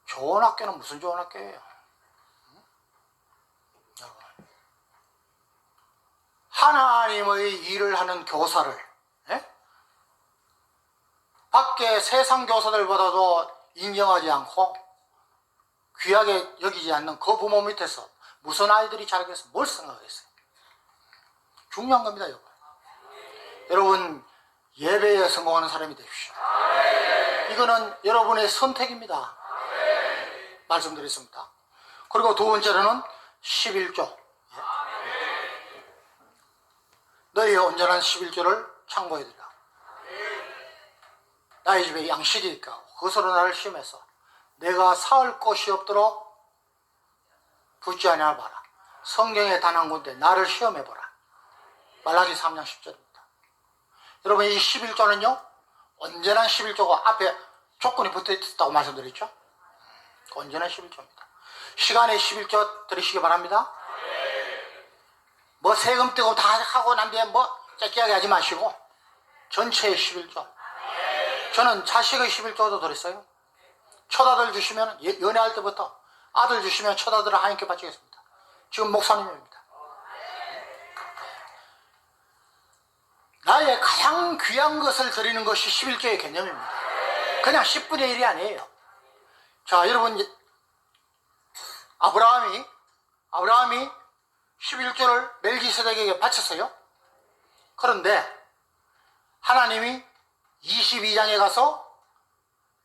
Speaker 1: 좋은 학교는 무슨 좋은 학교예요? 여러분, 하나님의 일을 하는 교사를, 예? 밖에 세상 교사들보다도 인정하지 않고 귀하게 여기지 않는 그 부모 밑에서 무슨 아이들이 자라겠어? 뭘 생각하겠어요? 중요한 겁니다, 여러분. 여러분, 예배에 성공하는 사람이 되십시오. 이거는 여러분의 선택입니다. 말씀드렸습니다. 그리고 두 번째로는 11조. 너희의 온전한 11조를 창고해드리라. 나의 집에 양식이 있고 그것으로 나를 시험해서 내가 사을 곳이 없도록 붙지 아니하 봐라. 성경에 단 한 군데 나를 시험해보라. 말라기 3장 10절입니다. 여러분, 이 11조는요 온전한 11조가 앞에 조건이 붙어있다고 말씀드렸죠. 온전한 11조입니다. 시간에 11조 들으시기 바랍니다. 뭐 세금 떼고 다 하고 난 뒤에 뭐 째끼하게 하지 마시고 전체의 11조. 저는 자식의 11조도 들었어요. 첫 아들 주시면 연애할 때부터 아들 주시면 첫 아들을 하나님께 바치겠습니다. 지금 목사님입니다. 나의 가장 귀한 것을 드리는 것이 11조의 개념입니다. 그냥 10분의 1이 아니에요. 자, 여러분, 아브라함이 11조를 멜기세덱에게 바쳤어요. 그런데 하나님이 22장에 가서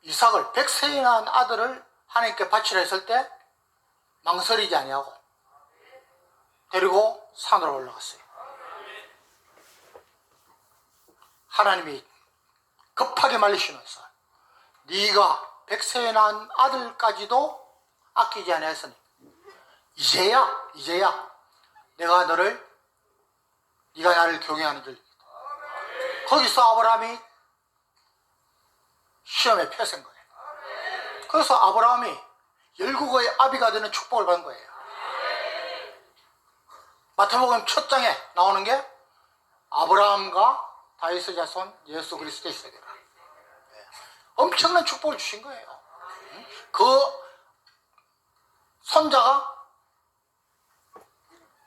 Speaker 1: 이삭을 100세에 낳은 아들을 하나님께 바치라 했을 때 망설이지 아니하고 데리고 산으로 올라갔어요. 하나님이 급하게 말리시면서 네가 100세에 낳은 아들까지도 아끼지 아니하였으니 이제야 내가 네가 나를 경외하는 줄. 거기서 아브라함이 시험에 패센 거예요. 그래서 아브라함이 열국의 아비가 되는 축복을 받은 거예요. 마태복음 첫 장에 나오는 게 아브라함과 다윗의 자손 예수 그리스도의 세계라. 엄청난 축복을 주신 거예요. 그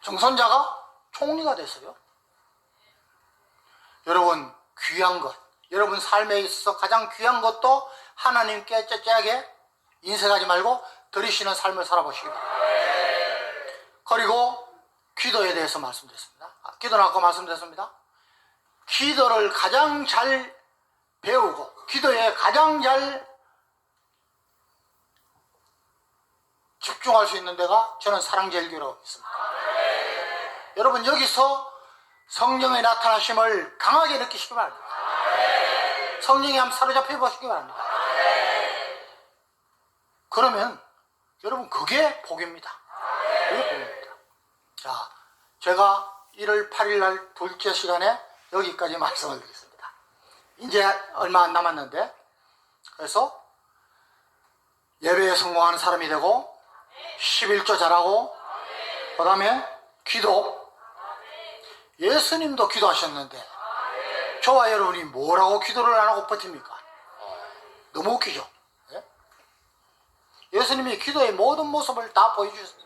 Speaker 1: 정손자가 총리가 됐어요. 여러분, 귀한 것, 여러분 삶에 있어서 가장 귀한 것도 하나님께 째째하게 인색하지 말고 드리시는 삶을 살아보시기 바랍니다. 그리고 기도에 대해서 말씀드렸습니다. 기도는 아까 말씀드렸습니다. 기도를 가장 잘 배우고 기도에 가장 잘 집중할 수 있는 데가 저는 사랑제일교라고 믿습니다. 여러분, 여기서 성령의 나타나심을 강하게 느끼시기 바랍니다. 성령이 한번 사로잡혀 보시기 바랍니다. 그러면 여러분, 그게 복입니다. 그게 복입니다. 자, 제가 1월 8일 날 둘째 시간에 여기까지 말씀을 드리겠습니다. 이제 얼마 안 남았는데, 그래서 예배에 성공하는 사람이 되고 11조 잘하고, 그 다음에 기도. 예수님도 기도하셨는데 저와 여러분이 뭐라고 기도를 안 하고 버팁니까? 너무 웃기죠? 예? 예수님이 기도의 모든 모습을 다 보여주셨어요.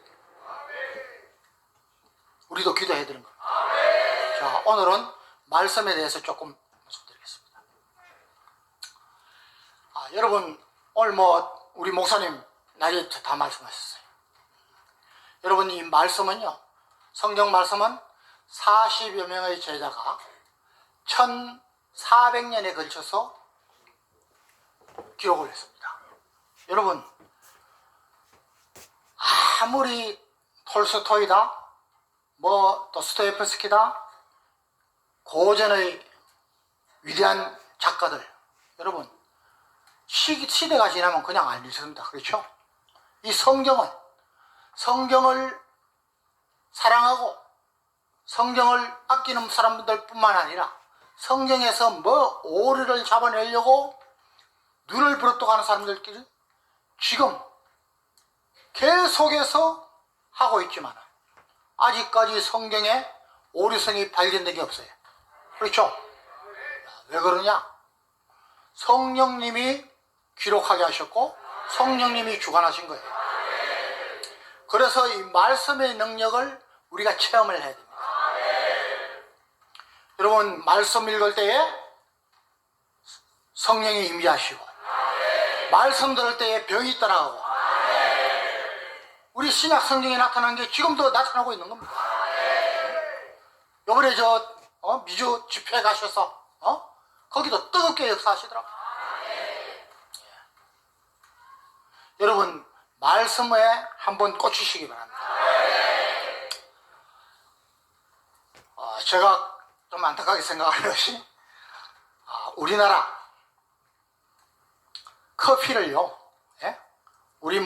Speaker 1: 우리도 기도해야 되는 겁니다. 자, 오늘은 말씀에 대해서 조금 말씀드리겠습니다. 여러분, 오늘 우리 목사님 낮에 다 말씀하셨어요. 여러분, 이 말씀은요, 성경 말씀은 40여 명의 제자가 1400년에 걸쳐서 기록을 했습니다. 여러분, 아무리 톨스토이다, 도스토옙스키다, 고전의 위대한 작가들, 여러분, 시대가 지나면 그냥 안 읽습니다. 그렇죠? 이 성경을 사랑하고 성경을 아끼는 사람들 뿐만 아니라 성경에서 오류를 잡아내려고 눈을 부릅뜨고 하는 사람들끼리 지금 계속해서 하고 있지만 아직까지 성경에 오류성이 발견된 게 없어요. 그렇죠? 왜 그러냐? 성령님이 기록하게 하셨고 성령님이 주관하신 거예요. 그래서 이 말씀의 능력을 우리가 체험을 해야 됩니다. 여러분 말씀 읽을 때에 성령이 임재하시고 말씀 들을 때에 병이 떠나가고 우리 신약 성경에 나타난 게 지금도 나타나고 있는 겁니다. 요번에 미주 집회 가셔서 거기도 뜨겁게 역사하시더라고요. 여러분 말씀에 한번 꽂히시기 바랍니다. 제가 좀 안타깝게 생각하는 것이 우리나라 커피를요, 예? 우리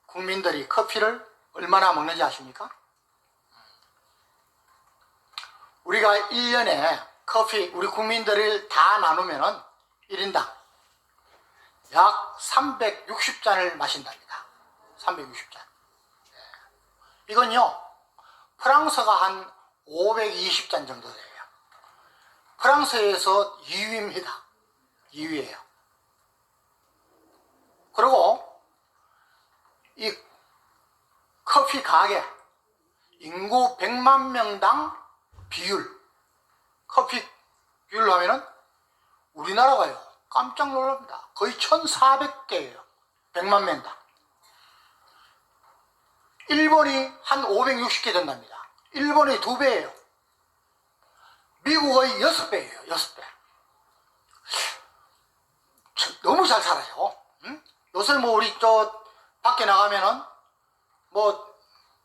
Speaker 1: 국민들이 커피를 얼마나 먹는지 아십니까? 우리가 1년에 커피 우리 국민들을 다 나누면은 1인당 약 360잔을 마신답니다. 360잔. 이건요, 프랑스가 한 520잔 정도 돼요. 프랑스에서 2위입니다. 2위예요. 그리고 이 커피 가게 인구 100만 명당 비율, 커피 비율로 하면은 우리나라가요, 깜짝 놀랍니다. 거의 1,400개예요. 100만 명당. 일본이 한 560개 된답니다. 일본의 2배예요. 미국의 6배예요. 6배. 너무 잘 살아요. 응? 요새 우리 밖에 나가면은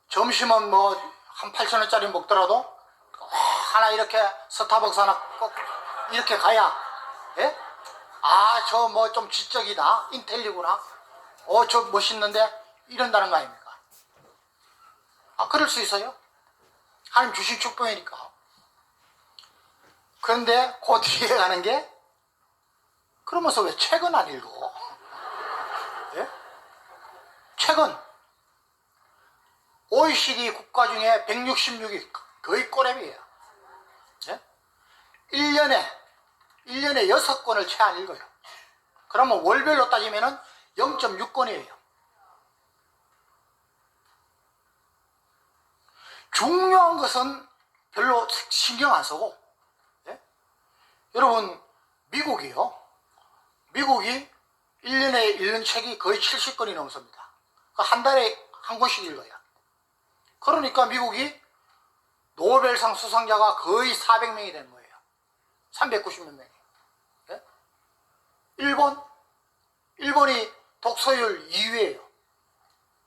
Speaker 1: 점심은 한 8,000원짜리 먹더라도 하나 이렇게 스타벅스 하나 꼭 이렇게 가야, 예? 저 좀 지적이다, 인텔리구나, 저 멋있는데 이런다는 거 아닙니까? 그럴 수 있어요. 하나님 주신 축복이니까. 그런데 그 뒤에 가는 게, 그러면서 왜 책은 안 읽어? 예? 책은 OECD 국가 중에 166위, 거의 꼬랩이에요. 예? 1년에 6권을 채 안 읽어요. 그러면 월별로 따지면은 0.6권이에요. 중요한 것은 별로 신경 안 쓰고, 예? 여러분, 미국이 1년에 읽는 책이 거의 70권이 넘습니다. 한 달에 한 권씩 읽어요. 그러니까 미국이 노벨상 수상자가 거의 400명이 되는 거예요. 390몇 명이. 예? 일본이 독서율 2위예요.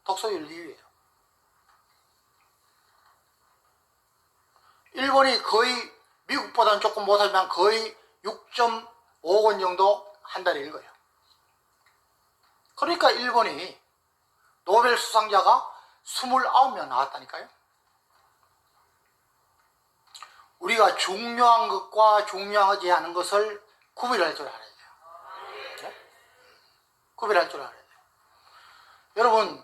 Speaker 1: 독서율 2위예요. 일본이 거의 미국보다는 조금 못하지만 거의 6.5권 정도 한 달에 읽어요. 그러니까 일본이 노벨 수상자가 29명 나왔다니까요. 우리가 중요한 것과 중요하지 않은 것을 구별할 줄 알아야 돼요. 네? 구별할 줄 알아야 돼요. 여러분,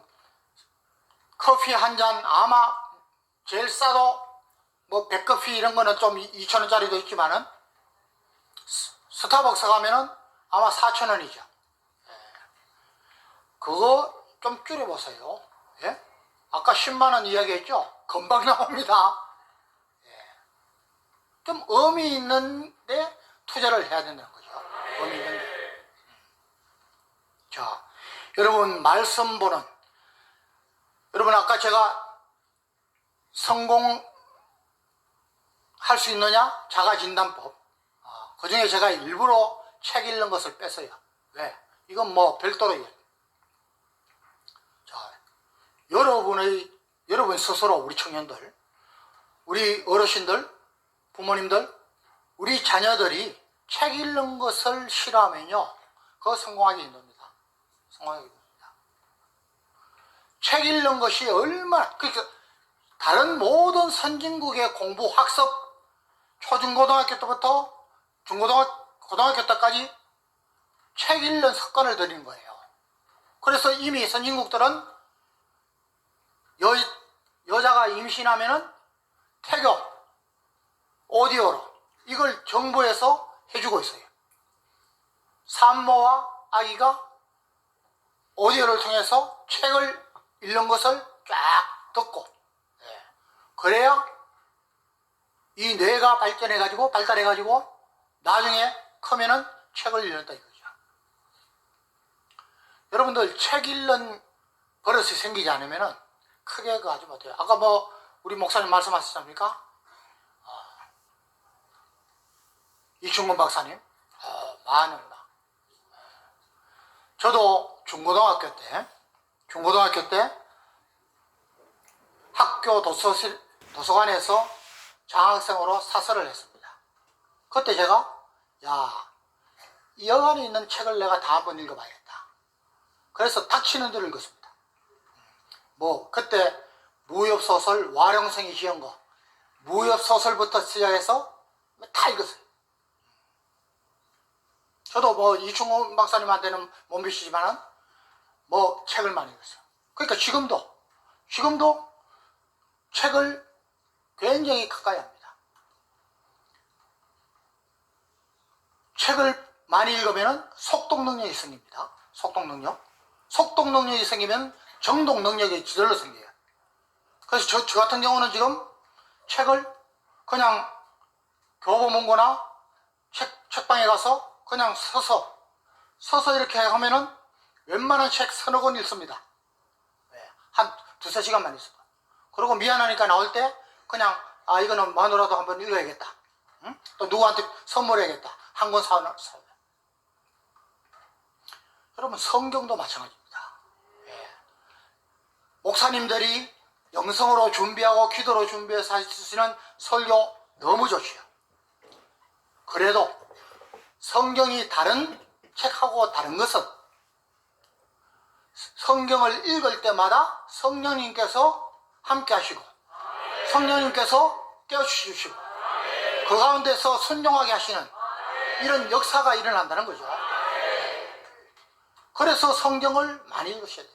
Speaker 1: 커피 한 잔 아마 제일 싸도 100커피 이런 거는 좀 2,000원짜리도 있지만은 스타벅스 가면은 아마 4,000원이죠. 그거 좀 줄여보세요. 예? 아까 10만원 이야기했죠? 금방 나옵니다. 예. 좀 의미 있는데 투자를 해야 된다는 거죠. 의미 있는데. 자, 여러분 말씀 보는, 여러분 아까 제가 성공할 수 있느냐? 자가진단법. 그 중에 제가 일부러 책 읽는 것을 뺐어요. 왜? 이건 별도로 얘기해요. 자, 여러분 스스로, 우리 청년들, 우리 어르신들, 부모님들, 우리 자녀들이 책 읽는 것을 싫어하면요, 그거 성공하기 힘듭니다. 성공하기 힘듭니다. 책 읽는 것이 얼마나, 그러니까 다른 모든 선진국의 공부, 학습, 초중고등학교 때부터 고등학교 때까지 책 읽는 습관을 들이는 거예요. 그래서 이미 선진국들은 여자가 임신하면은 태교, 오디오로 이걸 정부에서 해주고 있어요. 산모와 아기가 오디오를 통해서 책을 읽는 것을 쫙 듣고, 그래야 이 뇌가 발달해가지고 나중에 크면은 책을 읽는다 이거죠. 여러분들 책 읽는 버릇이 생기지 않으면은 크게 하지 못해요. 아까 우리 목사님 말씀하셨지 않습니까? 이충근 박사님. 많은 저도 중고등학교 때 학교 도서관에서 장학생으로 사설을 했습니다. 그때 제가 이 여관에 있는 책을 내가 다 한번 읽어봐야겠다. 그래서 닥치는 대로 읽었습니다. 그때 무협소설 와룡생이 지은 거 무협소설부터 시작해서 다 읽었어요. 저도 이충호 박사님한테는 못 미치지만은 책을 많이 읽었어요. 그러니까 지금도 책을 굉장히 가까이 합니다. 책을 많이 읽으면 속독 능력이 생깁니다. 속독 능력이 생기면 정독 능력이 저절로 생겨요. 그래서 저 같은 경우는 지금 책을 그냥 교보문고나 책방에 가서 그냥 서서 이렇게 하면은 웬만한 책 서너 권 읽습니다. 한 두세 시간만 읽습니다. 그리고 미안하니까 나올 때 그냥 이거는 마누라도 한번 읽어야겠다. 응? 또 누구한테 선물해야겠다. 한 권 사요. 여러분 성경도 마찬가지입니다. 목사님들이 영성으로 준비하고 기도로 준비해서 하시는 설교 너무 좋지요. 그래도 성경이 다른 책하고 다른 것은 성경을 읽을 때마다 성령님께서 함께 하시고 성령님께서 깨우치시고 그 가운데서 순종하게 하시는 이런 역사가 일어난다는 거죠. 그래서 성경을 많이 읽으셔야 돼요.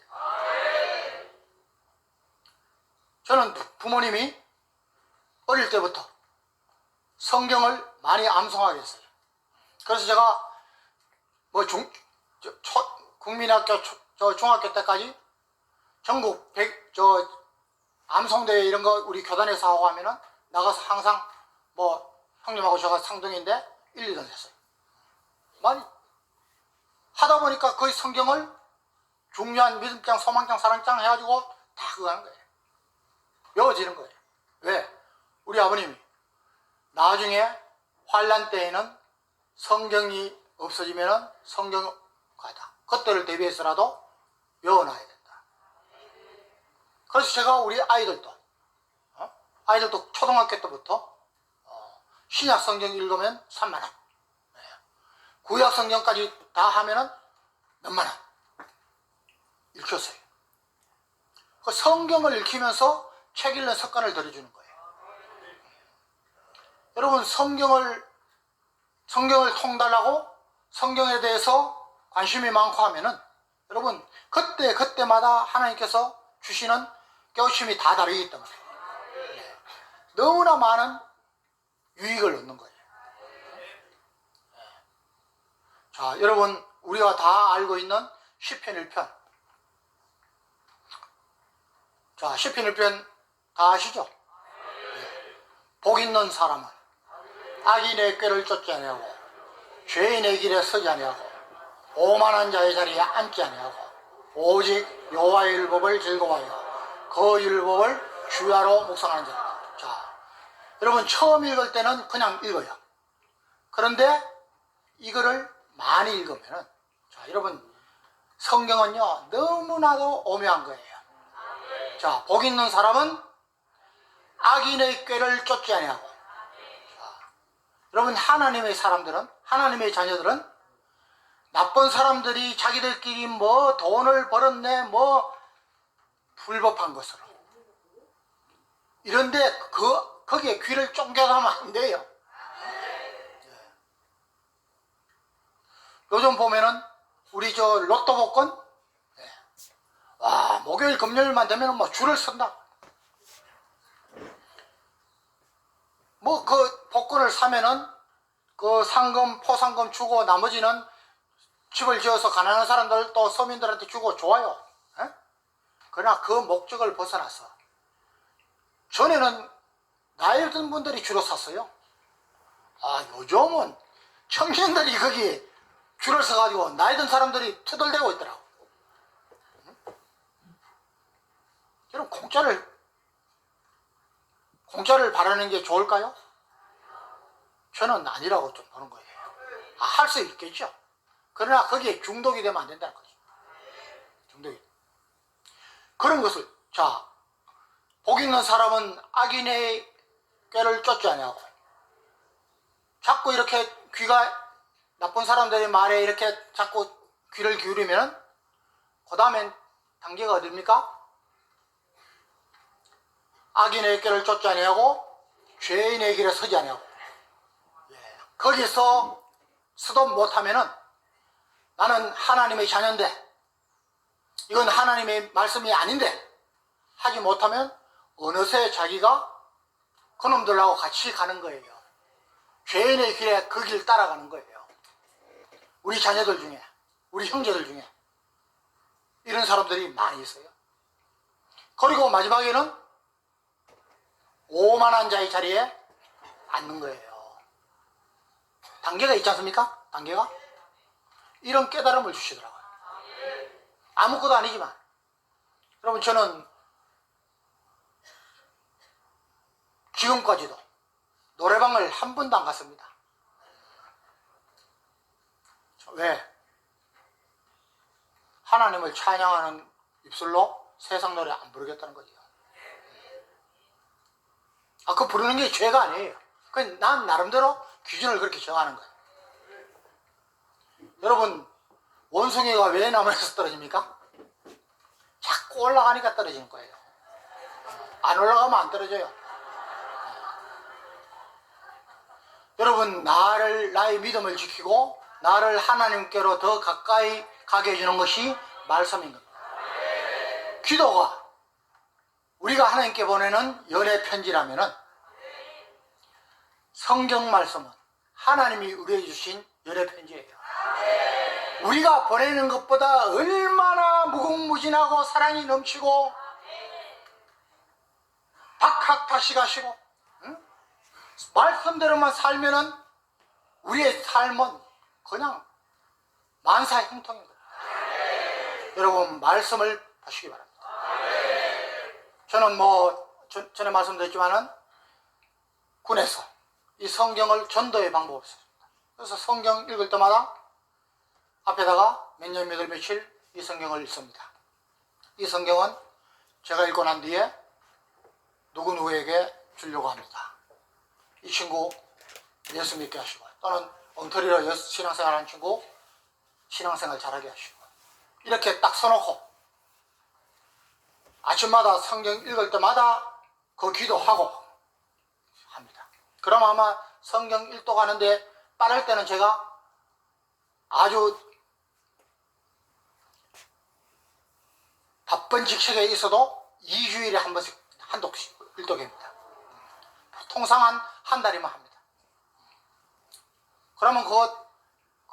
Speaker 1: 저는 부모님이 어릴 때부터 성경을 많이 암송하게 했어요. 그래서 제가 국민학교 중학교 때까지 전국 암송대회 이런 거 우리 교단에서 하고 하면은 나가서 항상 형님하고 제가 상등인데 1, 2등 했어요. 많이 하다 보니까 거의 성경을 중요한 믿음장, 소망장, 사랑장 해가지고 다 그거 하는 거예요. 외워지는 거예요. 왜? 우리 아버님이 나중에 환란 때에는 성경이 없어지면은 성경 가다. 그때를 대비해서라도 외워놔야 된다. 그래서 제가 우리 아이들도 초등학교 때부터 신약 성경 읽으면 3만 원, 구약 성경까지 다 하면은 몇만 원 읽혔어요. 그 성경을 읽히면서 책 읽는 습관을 들여주는 거예요. 여러분 성경을 통달하고 성경에 대해서 관심이 많고 하면은 여러분 그때마다 하나님께서 주시는 깨우침이 다 다르기 때문에 너무나 많은 유익을 얻는 거예요. 자, 여러분 우리가 다 알고 있는 시편 1편. 자, 시편 1편 다 아시죠? 복 있는 사람은 악인의 꾀를 쫓지 아니하고 죄인의 길에 서지 아니하고 오만한 자의 자리에 앉지 아니하고 오직 여호와의 율법을 즐거워하여 그 율법을 주야로 묵상하는 자다. 자, 여러분 처음 읽을 때는 그냥 읽어요. 그런데 이거를 많이 읽으면은 여러분 성경은요 너무나도 오묘한 거예요. 자, 복 있는 사람은 악인의 꾀를 쫓지 아니하고. 여러분 하나님의 사람들은, 하나님의 자녀들은 나쁜 사람들이 자기들끼리 돈을 벌었네 불법한 것으로 이런데 거기에 귀를 쫑겨가면 안 돼요. 요즘 보면은 우리 로또 복권 목요일 금요일만 되면 줄을 선다. 그 복권을 사면은 그 상금 포상금 주고 나머지는 집을 지어서 가난한 사람들 또 서민들한테 주고 좋아요. 그러나 그 목적을 벗어나서 전에는 나이 든 분들이 주로 샀어요. 아, 요즘은 청년들이 거기 줄을 서가지고 나이 든 사람들이 투덜대고 있더라고. 여러분, 공짜를 바라는 게 좋을까요? 저는 아니라고 좀 보는 거예요. 아, 할 수 있겠죠. 그러나 거기에 중독이 되면 안 된다는 거죠. 중독이. 그런 것을, 자, 복 있는 사람은 악인의 꾀를 쫓지 아니하고, 자꾸 이렇게 나쁜 사람들의 말에 이렇게 자꾸 귀를 기울이면, 그 다음엔 단계가 어딥니까? 악인의 꾀를 쫓지 아니하고, 죄인의 길에 서지 아니하고, 거기서 스톱 못하면은 나는 하나님의 자녀인데, 이건 하나님의 말씀이 아닌데 하지 못하면 어느새 자기가 그놈들하고 같이 가는 거예요. 죄인의 길에 그 길 따라가는 거예요. 우리 자녀들 중에, 우리 형제들 중에 이런 사람들이 많이 있어요. 그리고 마지막에는 오만한 자의 자리에 앉는 거예요. 단계가 있지 않습니까? 단계가? 이런 깨달음을 주시더라고요. 아무것도 아니지만, 여러분, 저는 지금까지도 노래방을 한 번도 안 갔습니다. 왜? 하나님을 찬양하는 입술로 세상 노래 안 부르겠다는 거죠. 아, 그거 부르는 게 죄가 아니에요. 난 나름대로 기준을 그렇게 정하는 거예요. 여러분, 원숭이가 왜 나무에서 떨어집니까? 자꾸 올라가니까 떨어지는 거예요. 안 올라가면 안 떨어져요. 여러분, 나의 믿음을 지키고 나를 하나님께로 더 가까이 가게 해주는 것이 말씀인 겁니다. 기도가 우리가 하나님께 보내는 연애 편지라면은 성경 말씀은 하나님이 우리에게 주신 연애 편지예요. 우리가 보내는 것보다 얼마나 무궁무진하고 사랑이 넘치고 박학다식하시고, 응? 말씀대로만 살면은 우리의 삶은 그냥 만사형통인 거예요. 여러분, 말씀을 보시기 바랍니다. 저는 전에 말씀드렸지만은 군에서 이 성경을 전도의 방법을 썼습니다. 그래서 성경 읽을 때마다 앞에다가 몇 년 몇 월 며칠 이 성경을 읽습니다. 이 성경은 제가 읽고 난 뒤에 누구에게 주려고 합니다. 이 친구 예수 믿게 하시고, 또는 엉터리로 신앙생활 하는 친구 신앙생활 잘하게 하시고, 이렇게 딱 써놓고 아침마다 성경 읽을 때마다 그 기도하고 합니다. 그럼 아마 성경 읽도 가는데 빠를 때는 제가 아주 바쁜 직책에 있어도 2주일에 한 번씩 한 독씩 일독입니다. 통상 한 달이면 합니다. 그러면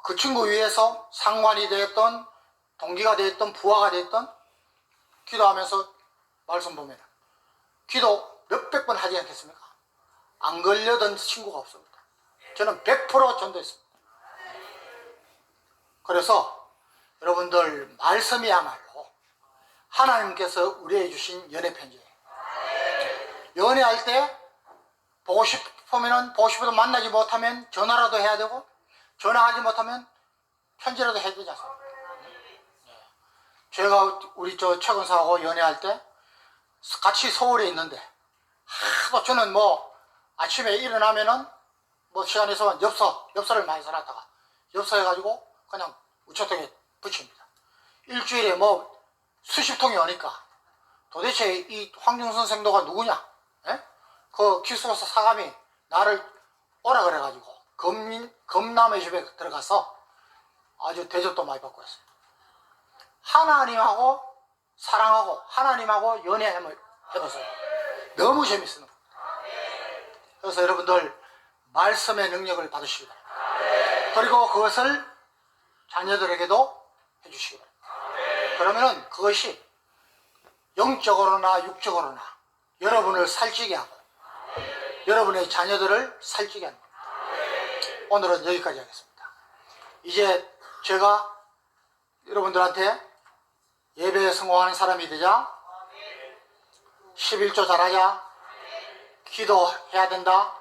Speaker 1: 그 친구 위해서 상관이 되었던, 동기가 되었던, 부하가 되었던, 기도하면서 말씀 보면 기도 몇백 번 하지 않겠습니까? 안 걸려던 친구가 없습니다. 저는 100% 전도했습니다. 그래서 여러분들, 말씀이야말로 하나님께서 우리에게 주신 연애 편지예요. 연애할 때 보고 싶어도 만나지 못하면 전화라도 해야 되고, 전화하지 못하면 편지라도 해야 되지 않습니까? 제가 우리 최근사하고 연애할 때 같이 서울에 있는데, 하도 저는 아침에 일어나면은 시간이 있으면 엽서를 많이 써놨다가 엽서해가지고 그냥 우체통에 붙입니다. 일주일에 수십 통이 오니까 도대체 이 황정 선생도가 누구냐? 예? 그 기숙사 사감이 나를 오라 그래가지고 검남의 집에 들어가서 아주 대접도 많이 받고 했어요. 하나님하고 사랑하고 하나님하고 연애해보세요. 너무 재밌어요. 그래서 여러분들, 말씀의 능력을 받으시기 바랍니다. 그리고 그것을 자녀들에게도 해주시기 바랍니다. 그러면은 그것이 영적으로나 육적으로나 여러분을 살찌게 하고 여러분의 자녀들을 살찌게 합니다. 오늘은 여기까지 하겠습니다. 이제 제가 여러분들한테 예배에 성공하는 사람이 되자, 11조 잘하자, 기도해야 된다,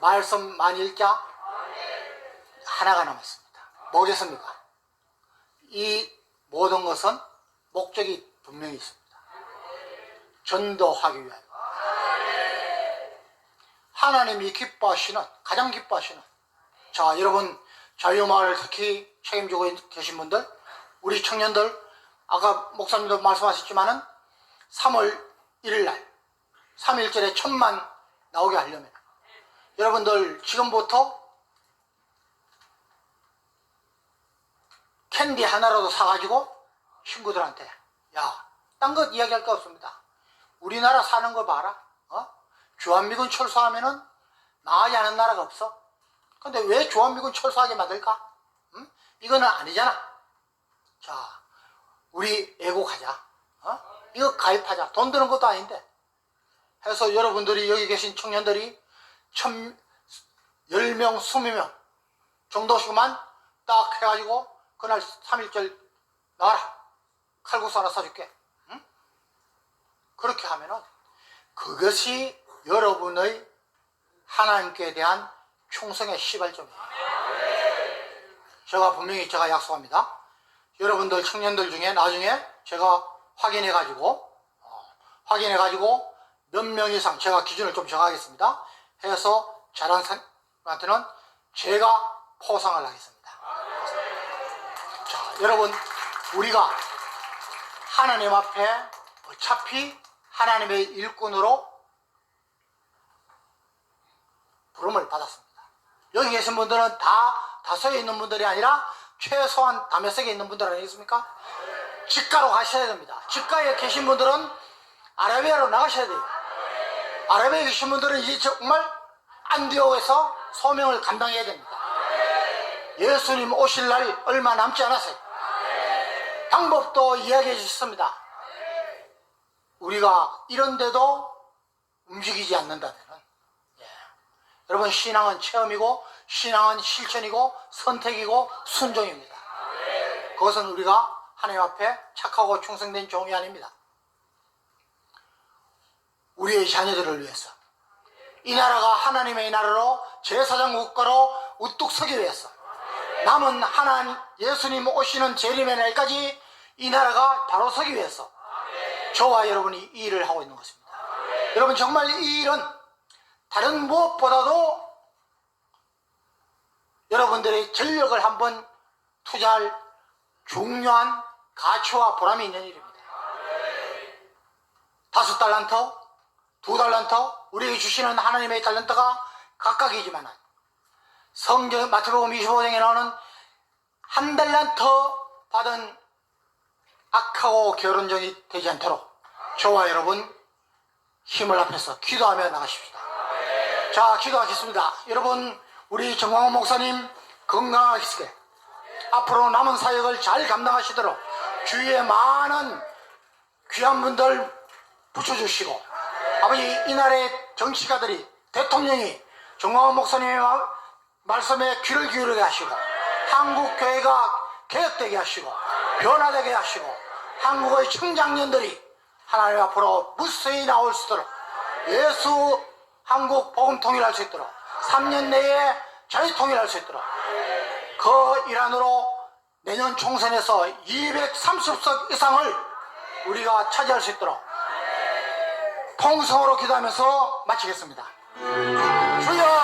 Speaker 1: 말씀 많이 읽자, 하나가 남았습니다. 뭐겠습니까? 이 모든 것은 목적이 분명히 있습니다. 전도하기 위하여. 하나님이 기뻐하시는, 가장 기뻐하시는, 자, 여러분 자유마을 특히 책임지고 계신 분들, 우리 청년들, 아까 목사님도 말씀하셨지만은 3월 1일날 3.1절에 1000만 나오게 하려면 여러분들 지금부터 캔디 하나라도 사가지고 친구들한테, 야, 딴 거 이야기할 거 없습니다. 우리나라 사는 거 봐라. 주한미군 철수하면은 나아지 않은 나라가 없어. 근데 왜 주한미군 철수하게 만들까? 이거는 아니잖아. 자, 우리 애국하자. 이거 가입하자. 돈 드는 것도 아닌데. 해서 여러분들이, 여기 계신 청년들이 10명, 20명 정도씩만 딱 해가지고 그날 3.1절 나와라. 칼국수 하나 사줄게. 응? 그렇게 하면은 그것이 여러분의 하나님께 대한 충성의 시발점이에요. 제가 분명히 약속합니다. 여러분들 청년들 중에 나중에 제가 확인해가지고 몇 명 이상, 제가 기준을 좀 정하겠습니다. 해서 잘한 사람한테는 제가 포상을 하겠습니다. 자, 여러분, 우리가 하나님 앞에 어차피 하나님의 일꾼으로 부름을 받았습니다. 여기 계신 분들은 다 다소에 있는 분들이 아니라 최소한 다몇석에 있는 분들 아니겠습니까? 직가로 가셔야 됩니다. 직가에 계신 분들은 아라비아로 나가셔야 돼요. 아라비아에 계신 분들은 이제 정말 안디옥에서 소명을 감당해야 됩니다. 예수님 오실 날 얼마 남지 않았어요. 방법도 이야기해 주셨습니다. 우리가 이런데도 움직이지 않는다면, 여러분, 신앙은 체험이고 신앙은 실천이고 선택이고 순종입니다. 그것은 우리가 하나님 앞에 착하고 충성된 종이 아닙니다. 우리의 자녀들을 위해서, 이 나라가 하나님의 나라로 제사장 국가로 우뚝 서기 위해서, 남은 하나님 예수님 오시는 재림의 날까지 이 나라가 바로 서기 위해서 저와 여러분이 이 일을 하고 있는 것입니다. 여러분, 정말 이 일은 다른 무엇보다도 여러분들의 전력을 한번 투자할 중요한 가치와 보람이 있는 일입니다. 5달란트, 2달란트, 우리에게 주시는 하나님의 달란트가 각각이지만 성경 마태복음 25장에 나오는 1달란트 받은 악하고 게으른종이 되지 않도록 저와 여러분 힘을 합해서 기도하며 나가십시다. 자, 기도하겠습니다. 여러분, 우리 정광훈 목사님 건강하시게 앞으로 남은 사역을 잘 감당하시도록 주위에 많은 귀한 분들 붙여주시고, 아버지, 이 나라의 정치가들이, 대통령이 정광훈 목사님의 말씀에 귀를 기울이게 하시고, 한국교회가 개혁되게 하시고 변화되게 하시고, 한국의 청장년들이 하나님 앞으로 무수히 나올 수 있도록, 예수 한국 복음 통일할 수 있도록, 3년 내에 저희 통일할 수 있도록, 그 일환으로 내년 총선에서 230석 이상을 우리가 차지할 수 있도록 통성으로 기도하면서 마치겠습니다. 주여!